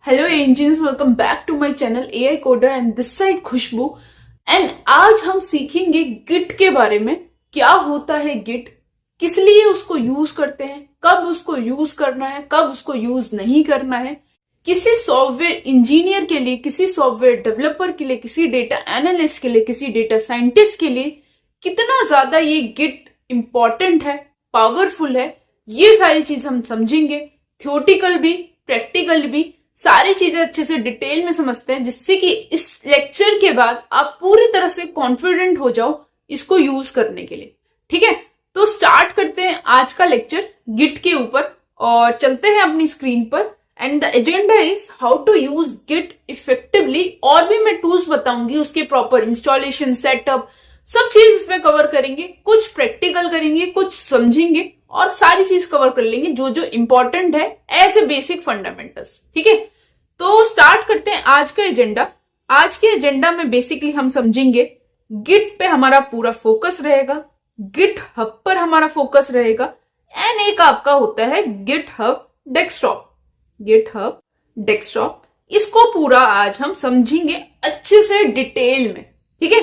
Hello engineers, welcome back to my channel AI coder and this side Khushboo. And आज हम सीखेंगे Git के बारे में। क्या होता है गिट, किस लिए उसको यूज करते हैं, कब उसको यूज करना है, कब उसको यूज नहीं करना है, किसी सॉफ्टवेयर इंजीनियर के लिए, किसी सॉफ्टवेयर डेवलपर के लिए, किसी डेटा एनालिस्ट के लिए, किसी डेटा साइंटिस्ट के लिए कितना ज्यादा ये गिट इंपॉर्टेंट है, पावरफुल है, ये सारी चीज हम समझेंगे। थ्योरेटिकल भी, प्रैक्टिकल भी, सारी चीजें अच्छे से डिटेल में समझते हैं, जिससे कि इस लेक्चर के बाद आप पूरी तरह से कॉन्फिडेंट हो जाओ इसको यूज करने के लिए। ठीक है, तो स्टार्ट करते हैं आज का लेक्चर गिट के ऊपर और चलते हैं अपनी स्क्रीन पर। And the agenda is how to use Git effectively. और भी मैं टूल्स बताऊंगी, उसके प्रॉपर इंस्टॉलेशन, सेटअप, सब चीज इसमें कवर करेंगे। कुछ प्रैक्टिकल करेंगे, कुछ समझेंगे और सारी चीज कवर कर लेंगे जो जो इंपॉर्टेंट है एज ए बेसिक फंडामेंटल्स। ठीक है, तो स्टार्ट करते हैं आज का एजेंडा। आज के एजेंडा में बेसिकली हम समझेंगे गिट पे हमारा पूरा फोकस रहेगा, गिट हब पर हमारा फोकस रहेगा एंड एक आपका होता है GitHub desktop. GitHub desktop, इसको पूरा आज हम समझेंगे अच्छे से डिटेल में। ठीक है,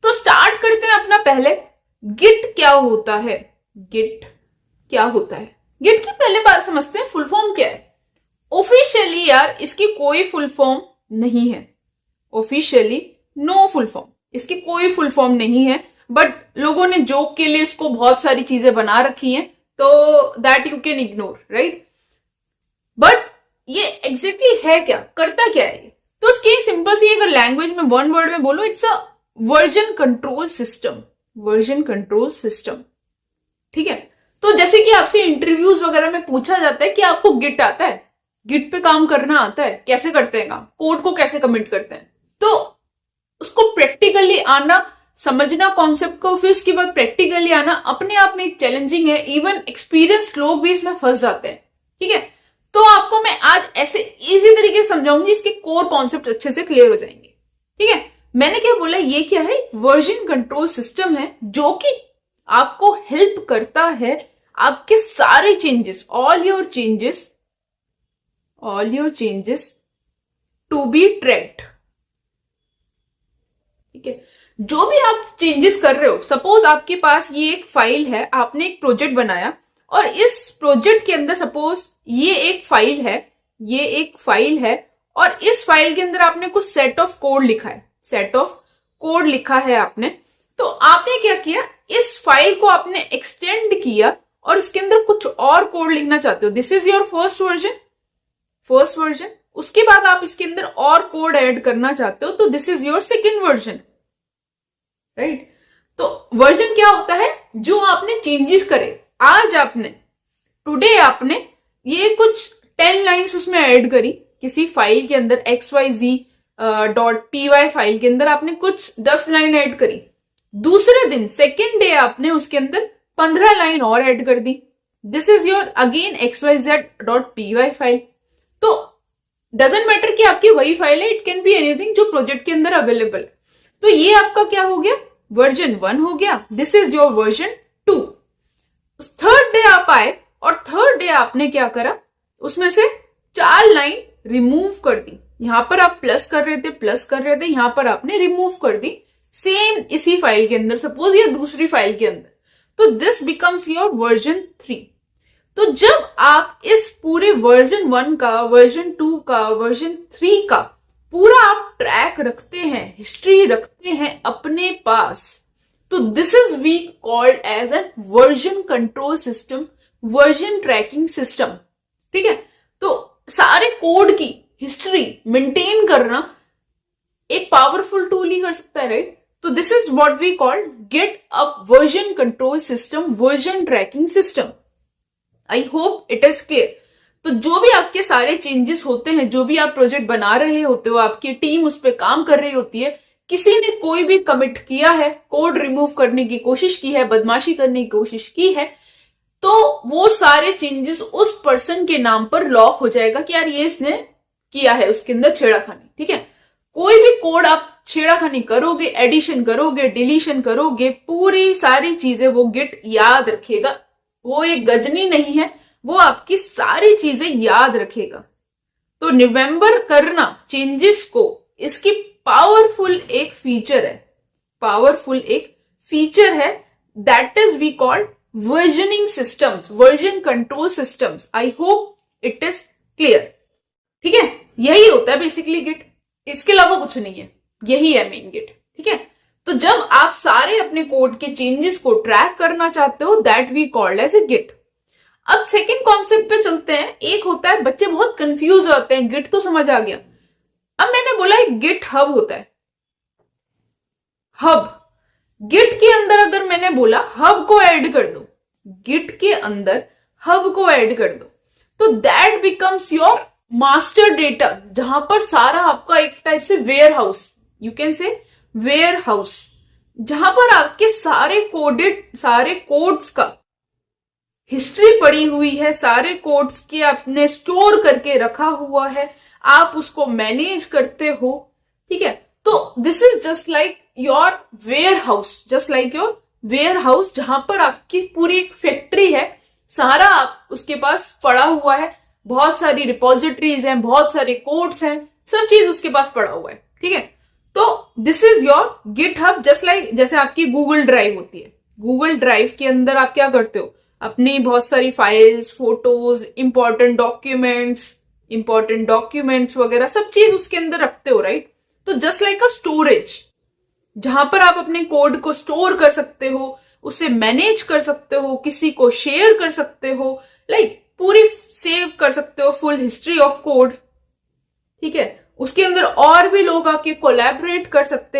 तो स्टार्ट करते हैं अपना पहले। गिट क्या होता है? गिट क्या होता है? गिट की पहले बात समझते हैं, फुल फॉर्म क्या है। ऑफिशियली यार इसकी कोई फुल फॉर्म नहीं है। ऑफिशियली नो फुल फॉर्म, इसकी कोई फुल फॉर्म नहीं है, बट लोगों ने जोक के लिए इसको बहुत सारी चीजें बना रखी हैं, तो that you can ignore, right. But ये एग्जैक्टली है क्या, करता क्या है? तो इसकी सिंपल सी अगर लैंग्वेज में वन वर्ड में बोलो, it's a version control system. Version control system, ठीक है। तो जैसे कि आपसे इंटरव्यूज वगैरह में पूछा जाता है कि आपको गिट आता है, गिट पे काम करना आता है, कैसे करते हैं काम, कोड को कैसे कमिट करते हैं, तो उसको प्रैक्टिकली आना, समझना कॉन्सेप्ट को, फिर उसके बाद प्रैक्टिकली आना अपने आप में एक चैलेंजिंग है। इवन एक्सपीरियंस्ड लोग भी इसमें फंस जाते हैं। ठीक है, तो आपको मैं आज ऐसे इजी तरीके से समझाऊंगी, इसके कोर कॉन्सेप्ट अच्छे से क्लियर हो जाएंगे। ठीक है, मैंने क्या बोला, ये क्या है? वर्जन कंट्रोल सिस्टम है जो कि आपको हेल्प करता है आपके सारे changes, all your changes to be tracked. ठीक है, जो भी आप चेंजेस कर रहे हो, सपोज आपके पास ये एक फाइल है, आपने एक प्रोजेक्ट बनाया और इस प्रोजेक्ट के अंदर सपोज ये एक फाइल है और इस फाइल के अंदर आपने कुछ सेट ऑफ कोड लिखा है आपने। तो आपने क्या किया, इस फाइल को आपने एक्सटेंड किया और इसके अंदर कुछ और कोड लिखना चाहते हो। This is your first version. उसके बाद आप इसके अंदर और कोड ऐड करना चाहते हो, तो this is your second version, right. तो वर्जन क्या होता है? जो आपने चेंजेस करे, आज टुडे आपने ये कुछ 10 लाइन्स उसमें ऐड करी किसी फाइल के अंदर, xyz.py फाइल के अंदर आपने कुछ 10 लाइन ऐड करी। दूसरे दिन, सेकेंड डे, आपने उसके अंदर 15 लाइन और ऐड कर दी। This is your again xyz.py file. तो डजेंट मैटर कि आपकी वही फाइल है, इट कैन बी एनीथिंग जो प्रोजेक्ट के अंदर अवेलेबल। तो ये आपका क्या हो गया? वर्जन 1 हो गया। This is your version 2। Third day आप आए और थर्ड डे आपने क्या करा, उसमें से 4 लाइन रिमूव कर दी। यहां पर आप प्लस कर रहे थे, यहां पर आपने रिमूव कर दी, सेम इसी फाइल के अंदर, सपोज या दूसरी फाइल के अंदर। तो दिस बिकम्स योर वर्जन 3। तो जब आप इस पूरे वर्जन 1 का, वर्जन 2 का, वर्जन 3 का पूरा आप ट्रैक रखते हैं, हिस्ट्री रखते हैं अपने पास, तो this is we called as an version control system, version tracking system. ठीक है, तो सारे कोड की हिस्ट्री मेंटेन करना एक पावरफुल टूल ही कर सकता है, राइट। तो this is what we call Git a version control system, version tracking system. I hope it is clear. तो जो भी आपके सारे चेंजेस होते हैं, जो भी आप प्रोजेक्ट बना रहे होते हो, आपकी टीम उस पर काम कर रही होती है, किसी ने कोई भी कमिट किया है, कोड रिमूव करने की कोशिश की है, बदमाशी करने की कोशिश की है, तो वो सारे चेंजेस उस पर्सन के नाम पर लॉक हो जाएगा कि यार ये इसने किया है, उसके अंदर छेड़ाखानी। ठीक है, कोई भी कोड आप छेड़ाखानी करोगे, एडिशन करोगे, डिलीशन करोगे, पूरी सारी चीजें वो गिट याद रखेगा। वो एक गजनी नहीं है, वो आपकी सारी चीजें याद रखेगा। तो रिमेंबर करना चेंजेस को इसकी पावरफुल एक फीचर है, पावरफुल एक फीचर है, that is we called versioning systems, version control systems. I hope it is clear. ठीक है, यही होता है बेसिकली गिट, इसके अलावा कुछ नहीं है, यही है मेन गिट। ठीक है, तो जब आप सारे अपने कोड के चेंजेस को ट्रैक करना चाहते हो, that we called as a Git. अब सेकेंड कॉन्सेप्ट पे चलते हैं। एक होता है, बच्चे बहुत कंफ्यूज होते हैं, गिट तो समझ आ गया, अब मैंने बोला एक गिट हब होता है। हब, गिट के अंदर अगर मैंने बोला हब को ऐड कर दो, गिट के अंदर हब को ऐड कर दो, तो that becomes your master data, जहां पर सारा आपका एक टाइप से warehouse, you can say warehouse, जहां पर आपके सारे कोड्स का हिस्ट्री पड़ी हुई है, सारे कोड्स के आपने स्टोर करके रखा हुआ है, आप उसको मैनेज करते हो। ठीक है, तो this is just like your warehouse, just like your warehouse, जहां पर आपकी पूरी एक फैक्ट्री है, सारा आप उसके पास पड़ा हुआ है, बहुत सारी रिपोजिटरीज हैं, बहुत सारे कोड्स हैं, सब चीज उसके पास पड़ा हुआ है। ठीक है, तो this is your GitHub, just like जैसे आपकी गूगल ड्राइव होती है। गूगल ड्राइव के अंदर आप क्या करते हो, अपनी बहुत सारी फाइल्स, फोटोज, इंपॉर्टेंट डॉक्यूमेंट्स वगैरह सब चीज उसके अंदर रखते हो, राइट। तो जस्ट लाइक अ स्टोरेज, जहां पर आप अपने कोड को स्टोर कर सकते हो, उसे मैनेज कर सकते हो, किसी को शेयर कर सकते हो, लाइक पूरी सेव कर सकते हो फुल हिस्ट्री ऑफ कोड। ठीक है, उसके अंदर और भी लोग आके कोलैबोरेट कर सकते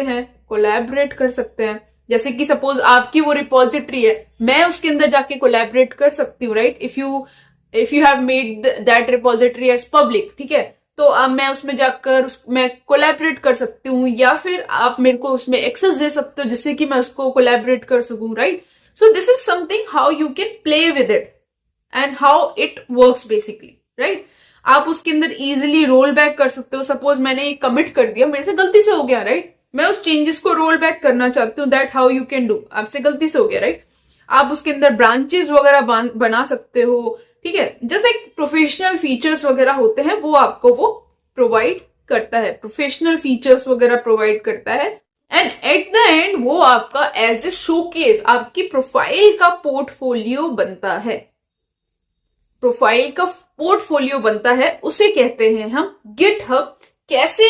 हैं, जैसे कि सपोज आपकी वो रिपोजिटरी है, मैं उसके अंदर जाके कोलैबोरेट कर सकती हूँ, right. If you have made that repository as public, ठीक है, तो अब मैं उसमें जाकर मैं कोलैबोरेट कर सकती हूँ, या फिर आप मेरे को उसमें एक्सेस दे सकते हो जिससे कि मैं उसको कोलैबोरेट कर सकूं, right. So this is something how you can play with it and how it works basically, right. आप उसके अंदर इजिली रोल बैक कर सकते हो। सपोज मैंने एक कमिट कर दिया, मेरे से गलती से हो गया, राइट, मैं उस चेंजेस को रोल बैक करना चाहती हूँ, that how you can do, आपसे गलती से हो गया, राइट। आप उसके अंदर ब्रांचेस वगैरह बना सकते हो। ठीक है, जस्ट एक प्रोफेशनल फीचर्स वगैरह होते हैं, वो आपको वो प्रोवाइड करता है, प्रोफेशनल फीचर्स वगैरह प्रोवाइड करता है। एंड एट द एंड वो आपका एज ए शोकेस, आपकी प्रोफाइल का पोर्टफोलियो बनता है, प्रोफाइल का पोर्टफोलियो बनता है, उसे कहते हैं हम गिट हब। कैसे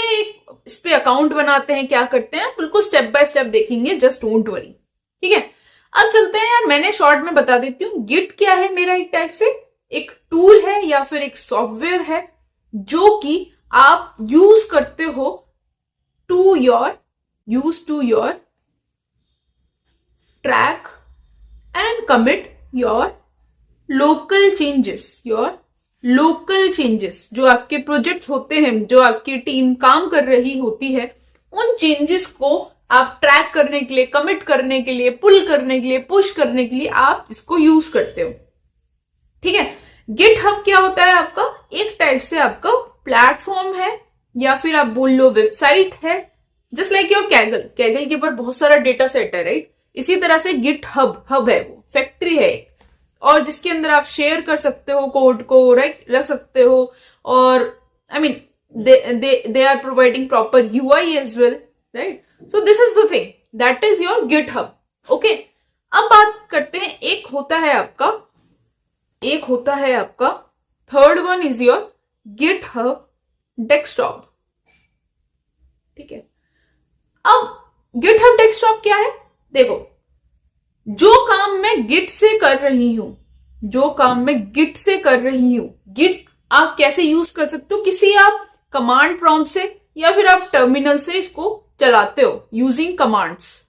इस पे अकाउंट बनाते हैं, क्या करते हैं, बिल्कुल स्टेप बाय स्टेप देखेंगे, जस्ट डोंट वरी। ठीक है, अब चलते हैं यार, मैंने शॉर्ट में बता देती हूँ, गिट क्या है। मेरा एक टाइप से एक टूल है या फिर एक सॉफ्टवेयर है जो कि आप यूज करते हो to your track and commit your local changes, जो आपके प्रोजेक्ट्स होते हैं, जो आपकी टीम काम कर रही होती है, उन चेंजेस को आप ट्रैक करने के लिए, कमिट करने के लिए, पुल करने के लिए, पुश करने के लिए आप इसको यूज करते हो। ठीक है, गिट हब क्या होता है आपका, एक टाइप से आपका प्लेटफॉर्म है, या फिर आप बोल लो वेबसाइट है, जस्ट लाइक योर कैगल के ऊपर बहुत सारा डेटा सेट है, राइट। इसी तरह से गिट हब है, वो फैक्ट्री है एक, और जिसके अंदर आप शेयर कर सकते हो कोड को, राइट, रख सकते हो, और I mean they are providing proper UI as well, right. So this is the thing, that is your GitHub. Okay, अब बात करते हैं, एक होता है आपका third one is your GitHub desktop. ठीक है, अब गिट हब डेस्कटॉप क्या है, देखो, जो काम मैं गिट से कर रही हूं, गिट आप कैसे यूज कर सकते हो, किसी आप कमांड प्रॉम्प्ट से या फिर आप टर्मिनल से इसको चलाते हो, यूजिंग कमांड्स,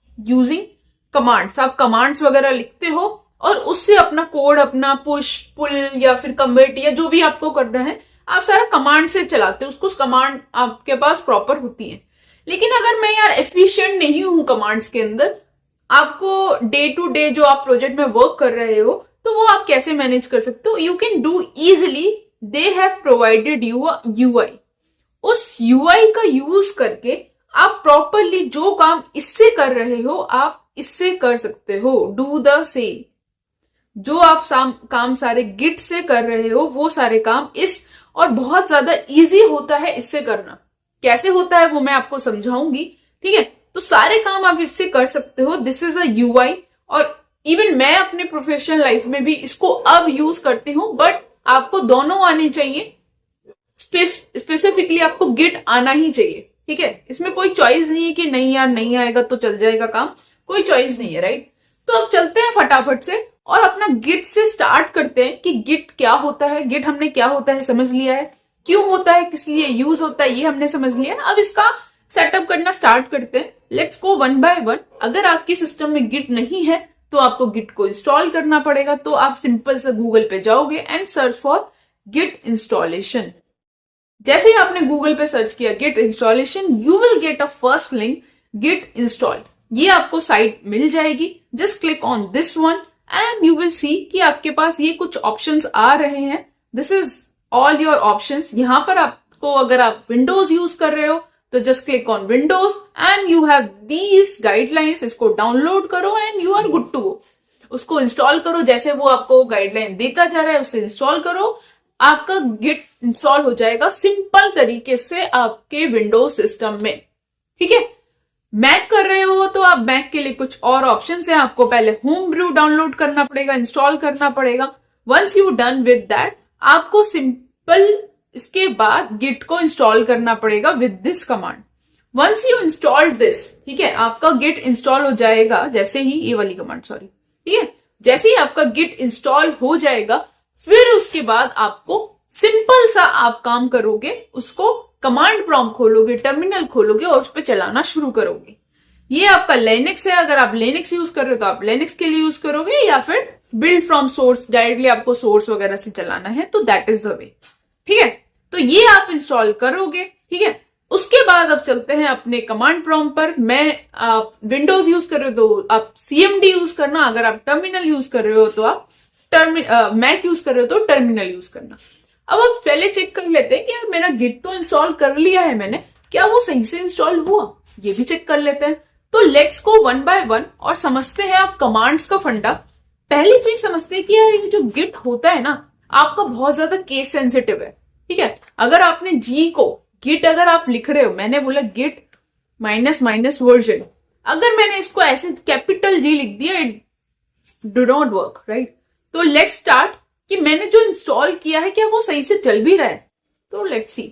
आप कमांड्स वगैरह लिखते हो और उससे अपना कोड, अपना पुश, पुल या फिर कमिट या जो भी आपको करना है, आप सारा कमांड से चलाते हो, उसको कमांड आपके पास प्रॉपर होती है। लेकिन अगर मैं यार एफिशिएंट नहीं हूं कमांड्स के अंदर, आपको डे टू डे जो आप प्रोजेक्ट में वर्क कर रहे हो, तो वो आप कैसे मैनेज कर सकते हो, you can do easily, they have provided you a UI. उस यूआई का यूज करके आप प्रॉपरली जो काम इससे कर रहे हो, आप इससे कर सकते हो, डू द सेम। जो आप काम सारे गिट से कर रहे हो, वो सारे काम इस और बहुत ज्यादा इजी होता है इससे करना। कैसे होता है वो मैं आपको समझाऊंगी, ठीक है। तो सारे काम आप इससे कर सकते हो। दिस इज अ यूआई, और इवन मैं अपने प्रोफेशनल लाइफ में भी इसको अब यूज करती हूँ, बट आपको दोनों आने चाहिए। स्पेसिफिकली आपको गिट आना ही चाहिए, ठीक है। इसमें कोई चॉइस नहीं है कि नहीं यार नहीं आएगा तो चल जाएगा काम, कोई चॉइस नहीं है, राइट। तो अब चलते हैं फटाफट से और अपना गिट से स्टार्ट करते हैं कि गिट क्या होता है। गिट हमने क्या होता है समझ लिया है, क्यों होता है, किस लिए यूज होता है ये हमने समझ लिया है। अब इसका सेटअप करना स्टार्ट करते हैं। Let's go one by one. अगर आपके सिस्टम में गिट नहीं है तो आपको गिट को इंस्टॉल करना पड़ेगा। तो आप सिंपल से गूगल पे जाओगे and search for git installation. जैसे ही आपने गूगल पे सर्च किया git installation, you will get a first link git install. ये आपको साइट मिल जाएगी। Just click on this one and you will see कि आपके पास ये कुछ ऑप्शंस आ रहे हैं। This is all your options. यहां पर आपको, अगर आप विंडोज यूज कर रहे हो तो just click on Windows and you have these guidelines. इसको डाउनलोड करो and you are good to go. उसको इंस्टॉल करो, जैसे वो आपको गाइडलाइन देता जा रहा है उससे इंस्टॉल करो। आपका गिट इंस्टॉल हो जाएगा सिंपल तरीके से आपके विंडोज सिस्टम में, ठीक है। मैक कर रहे हो तो आप मैक के लिए कुछ और ऑप्शंस हैं। आपको पहले होम ब्रू डाउनलोड करना पड़ेगा, इंस्टॉल करना पड़ेगा। Once you done with that, आपको सिंपल इसके बाद गिट को इंस्टॉल करना पड़ेगा with this command. Once you install this, ठीक है, आपका गिट इंस्टॉल हो जाएगा। जैसे ही ये वाली कमांड, सॉरी, ठीक है, जैसे ही आपका गिट इंस्टॉल हो जाएगा, फिर उसके बाद आपको सिंपल सा आप काम करोगे, उसको कमांड प्रॉम्प्ट खोलोगे, टर्मिनल खोलोगे और उस पर चलाना शुरू करोगे। ये आपका लिनक्स है। अगर आप लिनक्स यूज कर रहे हो तो आप लिनक्स के लिए यूज करोगे, या फिर बिल्ड फ्रॉम सोर्स, डायरेक्टली आपको सोर्स वगैरह से चलाना है तो दैट इज द वे, ठीक है। तो ये आप इंस्टॉल करोगे, ठीक है। उसके बाद अब चलते हैं अपने कमांड प्रॉम्प्ट पर। आप विंडोज यूज कर रहे हो तो आप CMD यूज करना। अगर आप टर्मिनल यूज कर रहे हो तो आप मैक यूज कर रहे हो तो टर्मिनल यूज करना। अब आप पहले चेक कर लेते हैं कि यार मेरा गिट तो इंस्टॉल कर लिया है मैंने, क्या वो सही से इंस्टॉल हुआ, ये भी चेक कर लेते हैं। तो let's go one by one और समझते हैं आप कमांड्स का फंडा। पहली चीज समझते हैं कि यार ये जो गिट होता है ना, आपका बहुत ज्यादा केस सेंसिटिव है, ठीक है। अगर आपने जी को गिट अगर आप लिख रहे हो, मैंने बोला गिट -- वर्जन, अगर मैंने इसको ऐसे कैपिटल G लिख दिया, it do not work, right. तो लेट्स स्टार्ट कि मैंने जो इंस्टॉल किया है क्या वो सही से चल भी रहा है। तो let's see,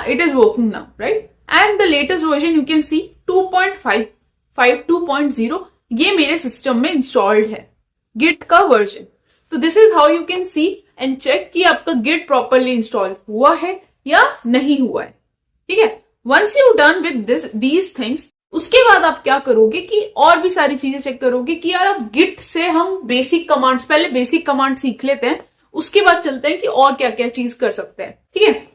it is working now, right. And the latest version you can सी 2.5 ये मेरे सिस्टम में इंस्टॉल्ड है गिट का वर्जन। तो this is how you can see and check कि आपका गिट प्रॉपरली इंस्टॉल हुआ है या नहीं हुआ है, ठीक है। Once you done with these things, उसके बाद आप क्या करोगे कि और भी सारी चीजें चेक करोगे कि यार अब गिट से हम बेसिक कमांड्स, पहले बेसिक कमांड सीख लेते हैं, उसके बाद चलते हैं कि और क्या क्या चीज कर सकते हैं, ठीक है।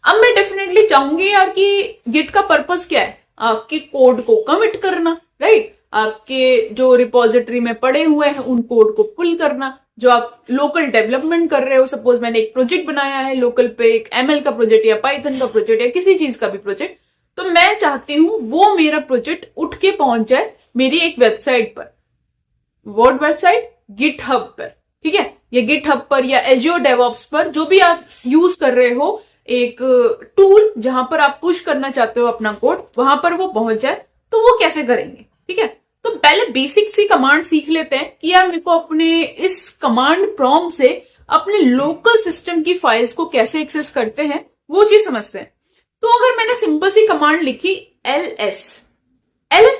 अब मैं डेफिनेटली चाहूंगी यार कि गिट का पर्पस क्या है, आपके कोड को कमिट करना, राइट। आपके जो रिपोजिटरी में पड़े हुए हैं उन कोड को पुल करना। जो आप लोकल डेवलपमेंट कर रहे हो, सपोज मैंने एक प्रोजेक्ट बनाया है लोकल पे, एक ML का प्रोजेक्ट या पाइथन का प्रोजेक्ट या किसी चीज का भी प्रोजेक्ट, तो मैं चाहती हूं वो मेरा प्रोजेक्ट उठ के पहुंच जाए मेरी एक वेबसाइट पर। वर्ड वेबसाइट गिटहब पर, ठीक है, या गिटहब पर या एज्योर डेवऑप्स पर, जो भी आप यूज कर रहे हो, एक टूल जहां पर आप पुश करना चाहते हो अपना कोड, वहां पर वो पहुंच जाए। तो वो कैसे करेंगे, ठीक है। तो पहले बेसिक सी कमांड सीख लेते हैं कि यार मेरे को अपने इस कमांड प्रॉम्प्ट से अपने लोकल सिस्टम की फाइल्स को कैसे एक्सेस करते हैं, वो चीज समझते हैं। तो अगर मैंने सिंपल सी कमांड लिखी ls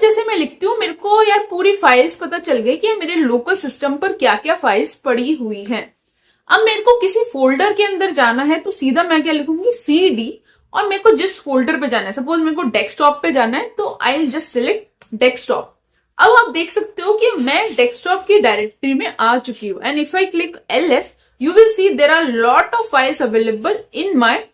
जैसे मैं लिखती हूँ, मेरे को यार पूरी फाइल्स पता चल गई कि मेरे लोकल सिस्टम पर क्या क्या फाइल्स पड़ी हुई हैं। अब मेरे को किसी फोल्डर के अंदर जाना है तो सीधा मैं क्या लिखूंगी cd, और मेरे को जिस फोल्डर पे जाना है, सपोज मेरे को डेस्कटॉप पे जाना है तो I will just select desktop. अब आप देख सकते हो कि मैं डेस्कटॉप की डायरेक्टरी में आ चुकी हूँ। And if I click ls, you will see there are lot of files available in my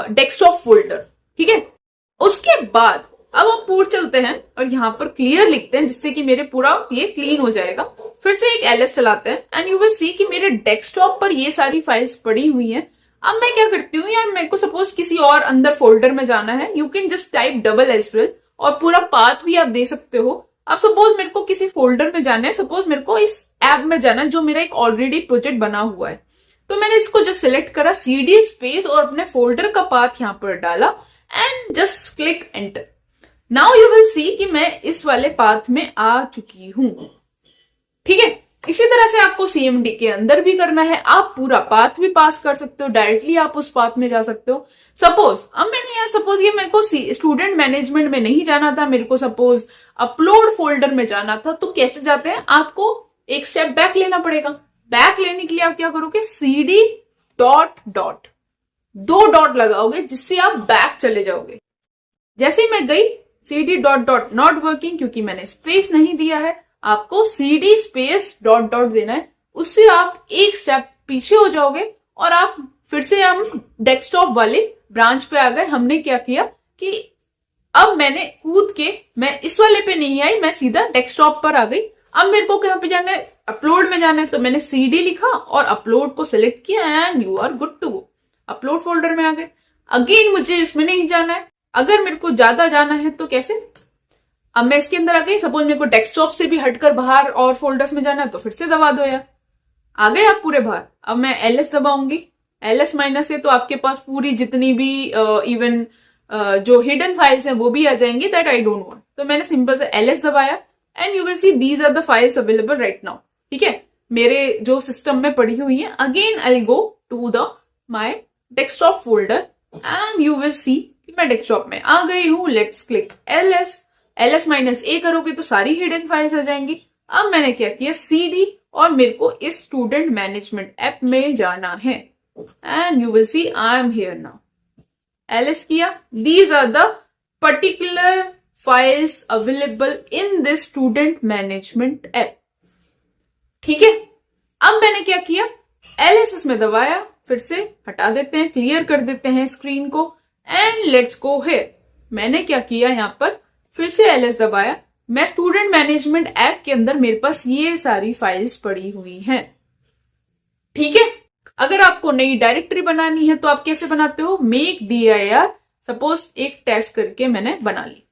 desktop folder, ठीक है। उसके बाद अब हम पूर चलते हैं और यहाँ पर क्लियर लिखते हैं, जिससे कि मेरे पूरा ये क्लीन हो जाएगा। फिर से एक ls चलाते हैं एंड यू विल सी कि मेरे डेस्कटॉप पर ये सारी फाइल्स पड़ी हुई हैं। अब मैं क्या करती हूँ यार, मेरे को सपोज किसी और अंदर फोल्डर में जाना है, you can just type ss और पूरा पाथ भी आप दे सकते हो। अब सपोज मेरे को किसी फोल्डर में जाना है, सपोज मेरे को इस ऐप में जाना है जो मेरा एक ऑलरेडी प्रोजेक्ट बना हुआ है, तो मैंने इसको जस्ट सिलेक्ट करा, CD स्पेस और अपने फोल्डर का पाथ यहां पर डाला and just click enter. Now you will see कि मैं इस वाले पाथ में आ चुकी हूं। ठीक है, इसी तरह से आपको CMD के अंदर भी करना है। आप पूरा पाथ भी पास कर सकते हो, डायरेक्टली आप उस पाथ में जा सकते हो। सपोज अब मैंने यहाँ सपोज ये मेरे को स्टूडेंट मैनेजमेंट में नहीं जाना था, मेरे को सपोज अपलोड फोल्डर में जाना था, तो कैसे जाते हैं, आपको एक स्टेप बैक लेना पड़ेगा। बैक लेने के लिए आप क्या करोगे, CD डॉट डॉट 2 डॉट लगाओगे जिससे आप बैक चले जाओगे। जैसे ही मैं गई, CD dot dot not working क्योंकि मैंने स्पेस नहीं दिया है, आपको CD स्पेस डॉट डॉट देना है, उससे आप एक स्टेप पीछे हो जाओगे और आप फिर से हम डेस्कटॉप वाले ब्रांच पे आ गए। हमने क्या किया कि अब मैंने कूद के, मैं इस वाले पे नहीं आई, मैं सीधा डेस्कटॉप पर आ गई। अब मेरे को कहां पे जाना है, अपलोड में जाना है, तो मैंने CD लिखा और अपलोड को सिलेक्ट किया and you are good to go. Upload folder में आ गए। अगेन मुझे इसमें नहीं जाना है, अगर मेरे को ज्यादा जाना है तो कैसे, अब मैं इसके अंदर आ गई, सपोज मेरे को डेस्कटॉप से भी हटकर बाहर और फोल्डर्स में जाना है तो फिर से दबा दो यार, आ गए आप पूरे बाहर। अब मैं LS दबाऊंगी, LS माइनस है तो आपके पास पूरी जितनी भी इवन जो हिडन फाइल्स हैं वो भी आ जाएंगी, दैट आई डोंट वांट। तो मैंने सिंपल से LS दबाया and you will see these are the files available right now. ठीक है, मेरे जो सिस्टम में पड़ी हुई है। Again I go to the my desktop folder and you will see कि मैं डेस्कटॉप में आ गई हूं। Let's click LS minus A करोगे तो सारी हिडन फाइल्स आ जाएंगी। अब मैंने क्या किया, CD और मेरे को इस स्टूडेंट मैनेजमेंट ऐप में जाना है and you will see I am here now. LS किया, these are the particular files available in this student management app. ठीक है, अब मैंने क्या किया, LS में दबाया, फिर से हटा देते हैं, क्लियर कर देते हैं स्क्रीन को एंड लेट्स गो हियर। मैंने क्या किया, यहां पर फिर से LS दबाया। मैं स्टूडेंट मैनेजमेंट ऐप के अंदर मेरे पास ये सारी फाइल्स पड़ी हुई हैं। ठीक है, अगर आपको नई डायरेक्टरी बनानी है तो आप कैसे बनाते हो, मेक dir, सपोज एक टेस्ट करके मैंने बना ली।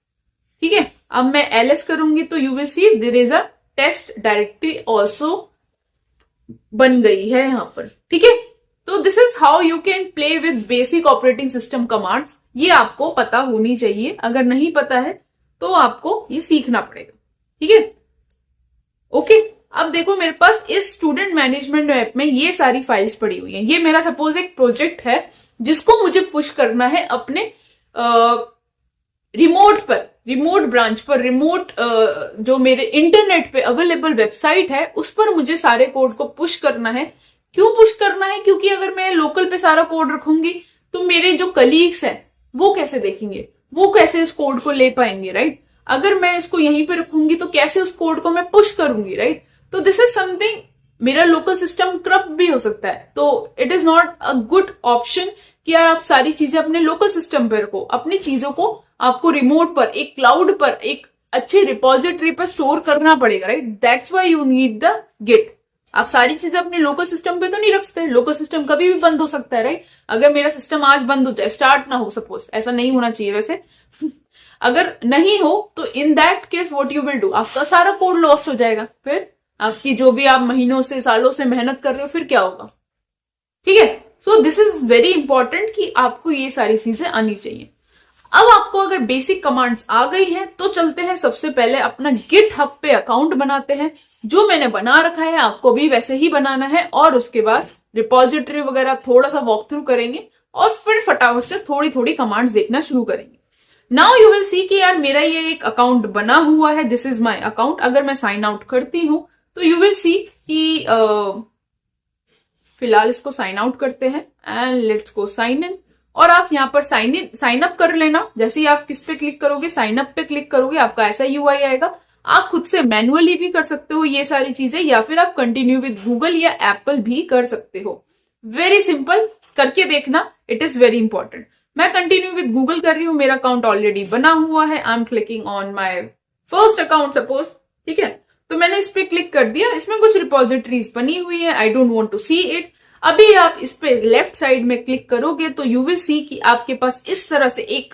ठीक है, अब मैं LS करूंगी तो you will see there is a test directory also बन गई है यहां पर। ठीक है, तो this is how you can play with basic operating system commands. ये आपको पता होनी चाहिए, अगर नहीं पता है तो आपको ये सीखना पड़ेगा। ठीक है, ओके। अब देखो मेरे पास इस स्टूडेंट मैनेजमेंट ऐप में ये सारी फाइल्स पड़ी हुई हैं। ये मेरा सपोज एक प्रोजेक्ट है जिसको मुझे पुश करना है अपने रिमोट पर, रिमोट ब्रांच पर, रिमोट जो मेरे इंटरनेट पे अवेलेबल वेबसाइट है उस पर मुझे सारे कोड को पुश करना है। क्यों पुश करना है, क्योंकि अगर मैं लोकल पे सारा कोड रखूंगी तो मेरे जो कलीग्स हैं वो कैसे देखेंगे, वो कैसे इस कोड को ले पाएंगे, राइट। अगर मैं इसको यहीं पे रखूंगी तो कैसे उस कोड को मैं पुश करूंगी, राइट। तो दिस इज समथिंग, मेरा लोकल सिस्टम करप्ट भी हो सकता है, तो it is not a good option कि यार आप सारी चीजें अपने लोकल सिस्टम पर रखो। अपनी चीजों को आपको रिमोट पर, एक क्लाउड पर, एक अच्छे रिपोजिटरी पर स्टोर करना पड़ेगा, right. That's why you need the git. आप सारी चीजें अपने लोकल सिस्टम पे तो नहीं रख सकते, लोकल सिस्टम कभी भी बंद हो सकता है, राइट। अगर मेरा सिस्टम आज बंद हो जाए, स्टार्ट ना हो, सपोज, ऐसा नहीं होना चाहिए वैसे अगर नहीं हो तो in that case what you will do, आपका सारा कोड लॉस्ट हो जाएगा। फिर आपकी जो भी आप महीनों से, सालों से मेहनत कर रहे हो, फिर क्या होगा। ठीक है, so this is very important कि आपको ये सारी चीजें आनी चाहिए। अब आपको अगर बेसिक कमांड्स आ गई हैं तो चलते हैं सबसे पहले अपना गिटहब पे अकाउंट बनाते हैं। जो मैंने बना रखा है आपको भी वैसे ही बनाना है, और उसके बाद रिपोजिटरी वगैरह थोड़ा सा वॉक थ्रू करेंगे और फिर फटाफट से थोड़ी थोड़ी कमांड्स देखना शुरू करेंगे। नाउ यू विल सी कि यार मेरा ये एक अकाउंट बना हुआ है, दिस इज माई अकाउंट। अगर मैं साइन आउट करती हूं तो यू विल सी कि फिलहाल इसको साइन आउट करते हैं and let's go sign in. और आप यहाँ पर साइन अप कर लेना। जैसे ही आप किस पे क्लिक करोगे, साइन अप पे क्लिक करोगे, आपका ऐसा यूआई आएगा। आप खुद से मैनुअली भी कर सकते हो ये सारी चीजें, या फिर आप कंटिन्यू विद गूगल या एप्पल भी कर सकते हो। वेरी सिंपल, करके देखना, इट इज वेरी इंपॉर्टेंट। मैं कंटिन्यू विद गूगल कर रही हूँ, मेरा अकाउंट ऑलरेडी बना हुआ है। I am clicking on my first account suppose, ठीक है। तो मैंने इस पे क्लिक कर दिया, इसमें कुछ रिपोजिटरीज बनी हुई है, I don't want to see it. अभी आप इस पे लेफ्ट साइड में क्लिक करोगे तो यू विल सी कि आपके पास इस तरह से एक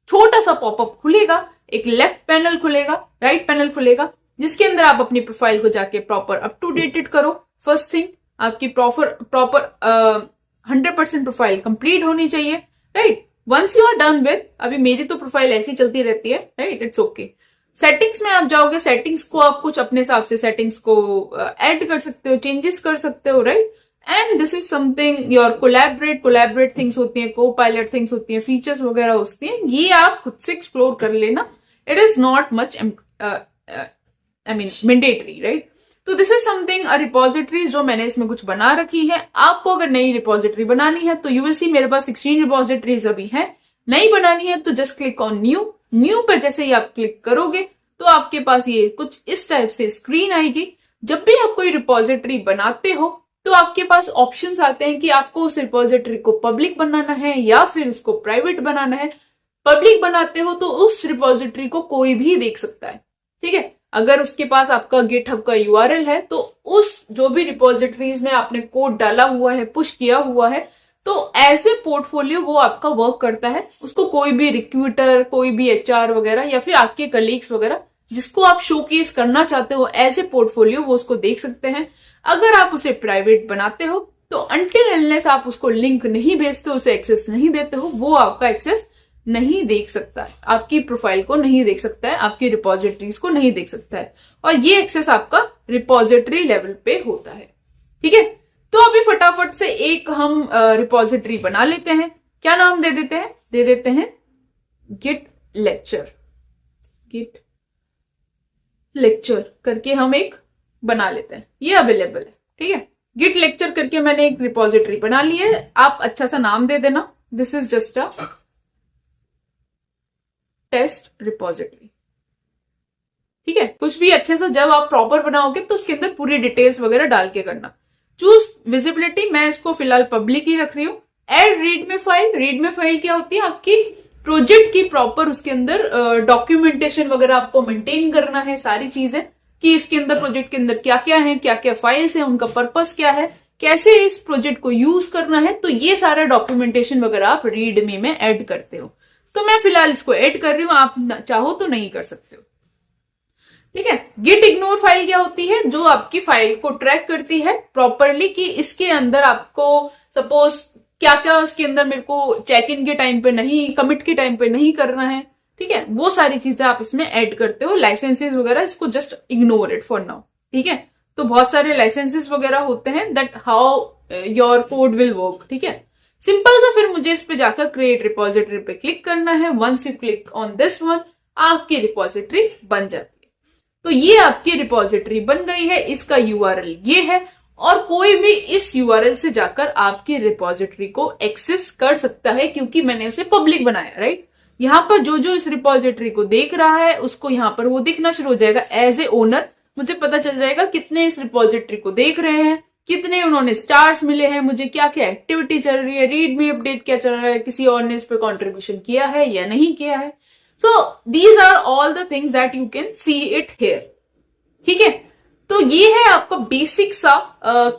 छोटा सा पॉपअप खुलेगा, एक लेफ्ट पैनल खुलेगा, राइट पैनल खुलेगा, जिसके अंदर आप अपनी प्रोफाइल को जाके प्रॉपर अप टू डेटेड करो। फर्स्ट थिंग, आपकी प्रॉपर 100% प्रोफाइल कंप्लीट होनी चाहिए, right. Once you are done with, अभी मेरी तो प्रोफाइल ऐसी चलती रहती है, राइट, इट्स ओके। सेटिंग्स में आप जाओगे, सेटिंग्स को आप कुछ अपने हिसाब से सेटिंग्स को ऐड कर सकते हो, चेंजेस कर सकते हो, right. And this is something your collaborate things होती हैं, को पायलट थिंग्स होती हैं, फीचर्स वगैरह होती हैं, ये आप खुद से एक्सप्लोर कर लेना। It is not much mandatory, right. तो this is something a repository जो मैंने इसमें कुछ बना रखी है। आपको अगर नई रिपोजिटरी बनानी है तो यू विल सी मेरे पास 16 रिपोजिटरीज अभी है। नई बनानी है तो जस्ट क्लिक ऑन न्यू पे जैसे ही आप क्लिक करोगे तो आपके पास ये कुछ इस टाइप से स्क्रीन आएगी। जब भी आप कोई रिपोजिटरी बनाते हो तो आपके पास ऑप्शंस आते हैं कि आपको उस रिपोजिटरी को पब्लिक बनाना है या फिर उसको प्राइवेट बनाना है। पब्लिक बनाते हो तो उस रिपोजिटरी को कोई भी देख सकता है, ठीक है। अगर उसके पास आपका गिटहब का यूआरएल है तो उस जो भी रिपोजिटरीज में आपने कोड डाला हुआ है, पुश किया हुआ है, तो एज ए पोर्टफोलियो वो आपका वर्क करता है। उसको कोई भी रिक्रूटर, कोई भी एचआर वगैरह या फिर आपके कलीग्स वगैरह जिसको आप शोकेस करना चाहते हो एज ए पोर्टफोलियो, वो उसको देख सकते हैं। अगर आप उसे प्राइवेट बनाते हो तो अनटिल अनलेस आप उसको लिंक नहीं भेजते, उसे एक्सेस नहीं देते हो, वो आपका एक्सेस नहीं देख सकता है, आपकी प्रोफाइल को नहीं देख सकता है, आपकी रिपोजिटरीज को नहीं देख सकता है। और ये एक्सेस आपका रिपोजिटरी लेवल पे होता है, ठीक है। तो अभी फटाफट से एक हम रिपोजिटरी बना लेते हैं। क्या नाम दे देते हैं गिट लेक्चर करके हम एक बना लेते हैं। ये अवेलेबल है, ठीक है। गिट लेक्चर करके मैंने एक रिपोजिटरी बना ली है। आप अच्छा सा नाम दे देना, this is just a test repository, ठीक है। कुछ भी अच्छे से जब आप प्रॉपर बनाओगे तो उसके अंदर पूरी डिटेल्स वगैरह डाल के करना। चूज विजिबिलिटी, मैं इसको फिलहाल पब्लिक ही रख रही हूँ। एड रीडमे फाइल क्या होती है, आपकी प्रोजेक्ट की प्रॉपर उसके अंदर डॉक्यूमेंटेशन वगैरह आपको मेंटेन करना है, सारी चीजें कि इसके अंदर प्रोजेक्ट के अंदर क्या क्या है, क्या क्या फाइल्स है, उनका पर्पस क्या है, कैसे इस प्रोजेक्ट को यूज करना है। तो ये सारा डॉक्यूमेंटेशन वगैरह आप रीडमी में ऐड करते हो। तो मैं फिलहाल इसको ऐड कर रही हूं, आप चाहो तो नहीं कर सकते हो, ठीक है। गिट इग्नोर फाइल क्या होती है, जो आपकी फाइल को ट्रैक करती है प्रॉपरली कि इसके अंदर आपको सपोज क्या क्या इसके अंदर मेरे को चेक इन के टाइम पे नहीं, कमिट के टाइम पे नहीं करना है, ठीक है। वो सारी चीजें आप इसमें ऐड करते हो। लाइसेंसेस वगैरह इसको just ignore it for now, ठीक है। तो बहुत सारे लाइसेंसेस वगैरह होते हैं that how your code will work, ठीक है। सिंपल सा फिर मुझे इस पे जाकर क्रिएट रिपोजिटरी पे क्लिक करना है। Once you click on this one, आपकी रिपोजिटरी बन जाती है। तो ये आपकी रिपोजिटरी बन गई है, इसका यूआरएल ये है और कोई भी इस यूआरएल से जाकर आपकी रिपोजिटरी को एक्सेस कर सकता है क्योंकि मैंने उसे पब्लिक बनाया, राइट। यहाँ पर जो इस रिपोजिटरी को देख रहा है उसको यहाँ पर वो दिखना शुरू हो जाएगा एज ए ओनर। मुझे पता चल जाएगा कितने इस रिपोजिटरी को देख रहे हैं, कितने उन्होंने स्टार्स मिले हैं, मुझे क्या क्या एक्टिविटी चल रही है, रीड मी अपडेट क्या चल रहा है, किसी और ने इस पर कॉन्ट्रीब्यूशन किया है या नहीं किया है। So these are all the things that you can see it here, ठीक है। तो ये है आपका बेसिक सा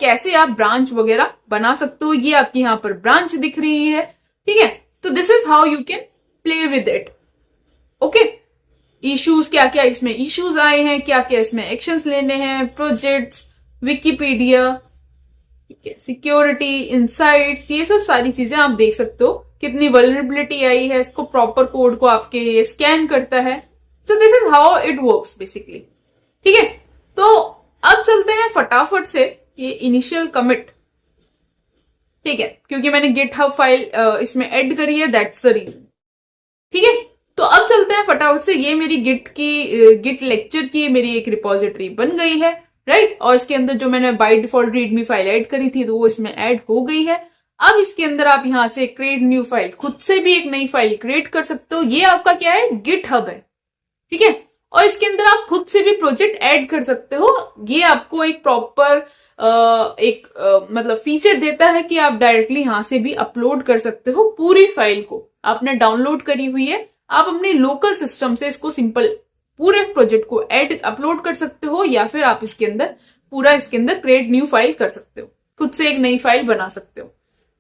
कैसे आप ब्रांच वगैरह बना सकते हो। ये आपकी यहाँ पर ब्रांच दिख रही है, ठीक है। तो this is how you can play with it, okay. Issues क्या क्या इसमें इश्यूज आए हैं, क्या क्या इसमें एक्शंस लेने हैं, प्रोजेक्ट्स, विकिपीडिया, ठीक है, सिक्योरिटी, इनसाइट्स, ये सब सारी चीजें आप देख सकते हो। कितनी वल्नरेबिलिटी आई है, इसको प्रॉपर कोड को आपके ये स्कैन करता है। So this is how it works basically, ठीक है। तो अब चलते हैं फटाफट से ये इनिशियल कमिट, ठीक है, क्योंकि मैंने गिटहब फाइल इसमें ऐड करी है, दैट्स द रीजन, ठीक है। तो अब चलते हैं फटाफट से, ये मेरी गिट लेक्चर की मेरी एक रिपोजिटरी बन गई है, राइट। और इसके अंदर जो मैंने by default readme file add करी थी तो वो इसमें ऐड हो गई है। अब इसके अंदर आप यहां से क्रिएट न्यू फाइल, खुद से भी एक नई फाइल क्रिएट कर सकते हो। ये आपका क्या है, गिटहब है, ठीक है। और इसके अंदर आप खुद से भी प्रोजेक्ट ऐड कर सकते हो। ये आपको एक प्रॉपर मतलब फीचर देता है कि आप डायरेक्टली यहां से भी अपलोड कर सकते हो। पूरी फाइल को आपने डाउनलोड करी हुई है, आप अपने लोकल सिस्टम से इसको सिंपल पूरे प्रोजेक्ट को अपलोड कर सकते हो या फिर आप इसके अंदर क्रिएट न्यू फाइल कर सकते हो, खुद से एक नई फाइल बना सकते हो।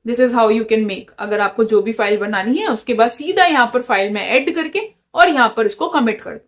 This is how you can make. अगर आपको जो भी फाइल बनानी है उसके बाद सीधा यहाँ पर फाइल में ऐड करके और यहाँ पर इसको कमिट कर दो,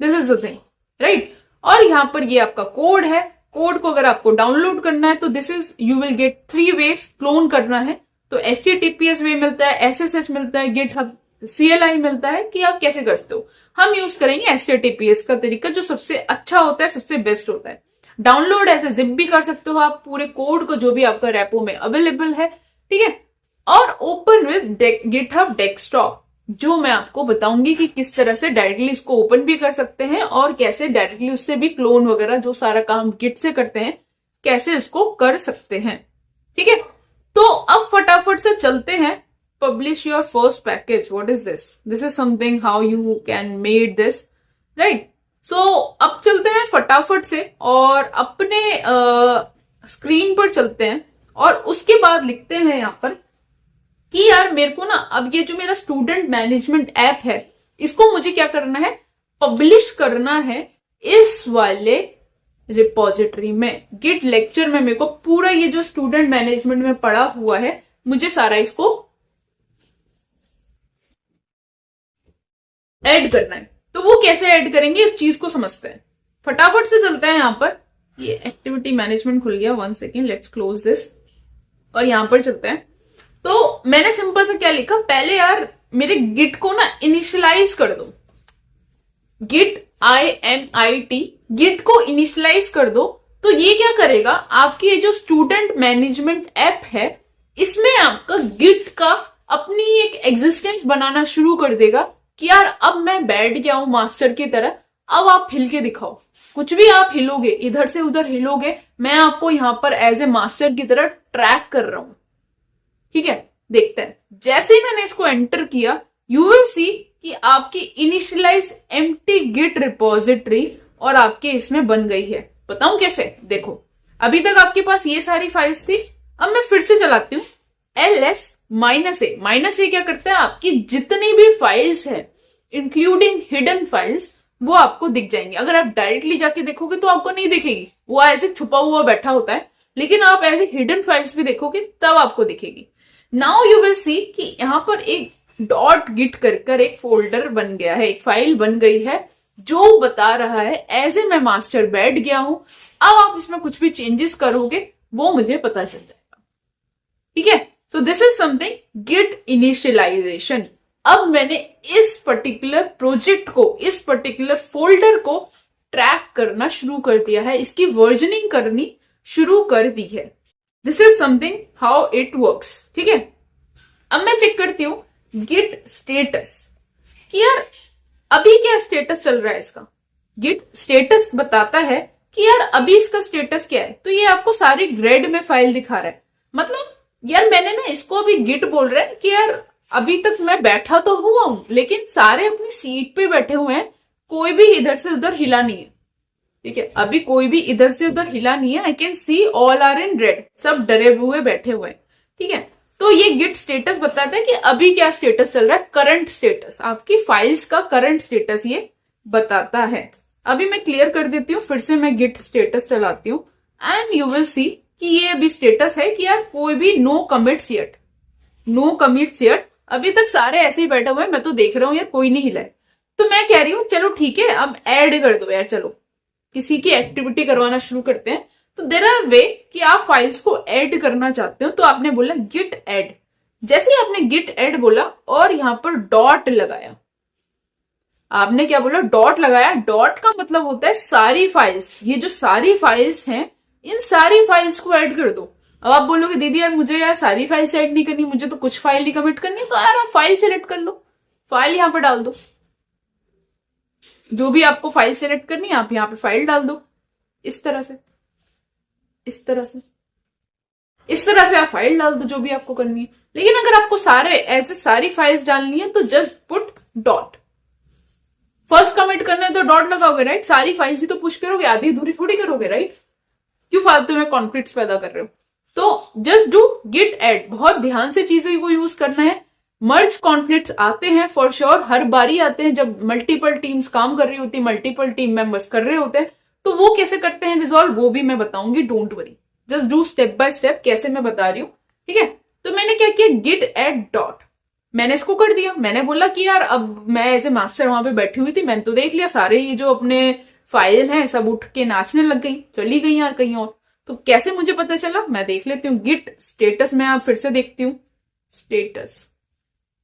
this is the thing, right. और यहाँ पर ये आपका कोड है। कोड को अगर आपको डाउनलोड करना है तो this is you will get 3 ways clone करना है। तो HTTPS वे मिलता है, SSH मिलता है, गिटहब CLI मिलता है कि आप कैसे करते हो। हम यूज करेंगे HTTPS का तरीका, जो सबसे अच्छा होता है, सबसे बेस्ट होता है। डाउनलोड एज ए जिप भी कर सकते हो आप पूरे कोड को, जो भी आपका रेपो में अवेलेबल है, ठीक है। और ओपन विद गिटहब डेस्कटॉप, जो मैं आपको बताऊंगी कि किस तरह से डायरेक्टली इसको ओपन भी कर सकते हैं और कैसे डायरेक्टली उससे भी क्लोन वगैरह जो सारा काम गिट से करते हैं कैसे उसको कर सकते हैं, ठीक है। तो अब फटाफट से चलते हैं, publish your first package. What is this? This is something how you can made this, right. So अब चलते हैं फटाफट से और अपने स्क्रीन पर चलते हैं और उसके बाद लिखते हैं यहां पर कि यार मेरे को ना अब ये जो मेरा स्टूडेंट मैनेजमेंट ऐप है इसको मुझे क्या करना है, पब्लिश करना है इस वाले रिपोजिटरी में। गिट लेक्चर में मेरे को पूरा ये जो स्टूडेंट मैनेजमेंट में पड़ा हुआ है मुझे सारा इसको ऐड करना है। तो वो कैसे ऐड करेंगे इस चीज को समझते हैं, फटाफट से चलते हैं। यहां पर ये एक्टिविटी मैनेजमेंट खुल गया, 1 सेकेंड, लेट्स क्लोज दिस और यहां पर चलते हैं। तो मैंने सिंपल से क्या लिखा, पहले यार मेरे गिट को ना इनिशियलाइज कर दो, गिट INIT, गिट को इनिशियलाइज कर दो। तो ये क्या करेगा, आपकी ये जो स्टूडेंट मैनेजमेंट ऐप है इसमें आपका गिट का अपनी एक एग्जिस्टेंस बनाना शुरू कर देगा कि यार अब मैं बैठ गया हूं मास्टर की तरह, अब आप हिल के दिखाओ। कुछ भी आप हिलोगे, इधर से उधर हिलोगे, मैं आपको यहां पर एज ए मास्टर की तरह ट्रैक कर रहा हूं, ठीक है। देखते हैं, जैसे ही मैंने इसको एंटर किया यू विल सी कि आपकी इनिशियलाइज एम्प्टी गिट रिपोजिटरी और आपके इसमें बन गई है। बताऊं कैसे? देखो, अभी तक आपके पास ये सारी फाइल्स थी, अब मैं फिर से चलाती हूँ LS-A क्या करता है, आपकी जितनी भी फाइल्स है इंक्लूडिंग हिडन फाइल्स वो आपको दिख जाएंगी। अगर आप डायरेक्टली जाके देखोगे तो आपको नहीं दिखेगी, वो ऐसे छुपा हुआ बैठा होता है, लेकिन आप ऐसे हिडन फाइल्स भी देखोगे तब आपको दिखेगी। नाउ यू विल सी कि यहां पर एक डॉट गिट कर एक फोल्डर बन गया है, एक फाइल बन गई है जो बता रहा है एज ए मैं मास्टर बैठ गया हूं। अब आप इसमें कुछ भी चेंजेस करोगे वो मुझे पता चल जाएगा, ठीक है। So this is something git initialization. अब मैंने इस पर्टिकुलर प्रोजेक्ट को, इस पर्टिकुलर फोल्डर को ट्रैक करना शुरू कर दिया है, इसकी वर्जनिंग करनी शुरू कर दी है। This is something how it works, ठीक है। अब मैं चेक करती हूं गिट स्टेटस कि यार अभी क्या स्टेटस चल रहा है इसका। गिट स्टेटस बताता है कि यार अभी इसका स्टेटस क्या है, तो ये आपको सारी ग्रेड में फाइल दिखा रहा है। मतलब यार मैंने ना इसको अभी गिट बोल रहा है कि यार अभी तक मैं बैठा तो हुआ हूं लेकिन सारे अपनी सीट पे बैठे हुए हैं, कोई भी इधर से उधर हिला नहीं है, ठीक है। अभी कोई भी इधर से उधर हिला नहीं है। I can see all are in red, सब डरे हुए बैठे हुए हैं, ठीक है। तो ये गिट स्टेटस बताता है कि अभी क्या स्टेटस चल रहा है, करंट स्टेटस, आपकी फाइल्स का करंट स्टेटस ये बताता है। अभी मैं क्लियर कर देती हूँ, फिर से मैं गिट स्टेटस चलाती हूँ एंड यू विल सी कि ये अभी स्टेटस है कि यार कोई भी no commits yet, no commits yet, अभी तक सारे ऐसे ही बैठे हुए हैं, मैं तो देख रहा हूं यार कोई नहीं हिला है। तो मैं कह रही हूं चलो ठीक है अब ऐड कर दो यार, चलो किसी की एक्टिविटी करवाना शुरू करते हैं। तो देयर आर वे कि आप फाइल्स को ऐड करना चाहते हो, तो आपने बोला गिट ऐड। जैसे ही आपने गिट ऐड बोला और यहां पर डॉट लगाया, आपने क्या बोला, डॉट लगाया। डॉट का मतलब होता है सारी फाइल्स, ये जो सारी फाइल्स हैं इन सारी फाइल्स को ऐड कर दो। अब आप बोलोगे दीदी यार मुझे यार सारी फाइल्स ऐड नहीं करनी, मुझे तो कुछ फाइल ही कमिट करनी, तो यार आप फाइल सिलेक्ट कर लो, फाइल यहां पर डाल दो, जो भी आपको फाइल सिलेक्ट करनी है आप यहां पे फाइल डाल दो। इस तरह से, इस तरह से, इस तरह से आप फाइल डाल दो जो भी आपको करनी है। लेकिन अगर आपको सारे ऐसे सारी फाइल्स डालनी है तो just put dot. First commit करना है तो डॉट लगाओगे, राइट। सारी फाइल्स ही तो पुश करोगे, आधी अधूरी थोड़ी करोगे, राइट। क्यों फालतू में कॉन्फ्लिक्ट्स पैदा कर रहे हो। तो जस्ट डू गिट ऐड, बहुत ध्यान से चीजें को यूज करना है। मर्ज कॉन्फ्लिक्ट्स आते हैं फॉर श्योर, हर बारी आते हैं जब मल्टीपल टीम्स काम कर रही होती है, मल्टीपल टीम मेंबर्स कर रहे होते हैं, तो वो कैसे करते हैं रिजॉल्व वो भी मैं बताऊंगी, don't worry, just do step by step कैसे मैं बता रही हूँ, ठीक है। तो मैंने क्या किया, गिट ऐड डॉट, मैंने इसको कर दिया। मैंने बोला कि यार अब मैं एज ए मास्टर वहां पे बैठी हुई थी, मैंने तो देख लिया सारे ये जो अपने फाइल है, सब उठ के नाचने लग गई, चली गई यार कहीं और। तो कैसे मुझे पता चला, मैं देख लेती हूँ गिट स्टेटस में। आप फिर से देखती हूँ स्टेटस,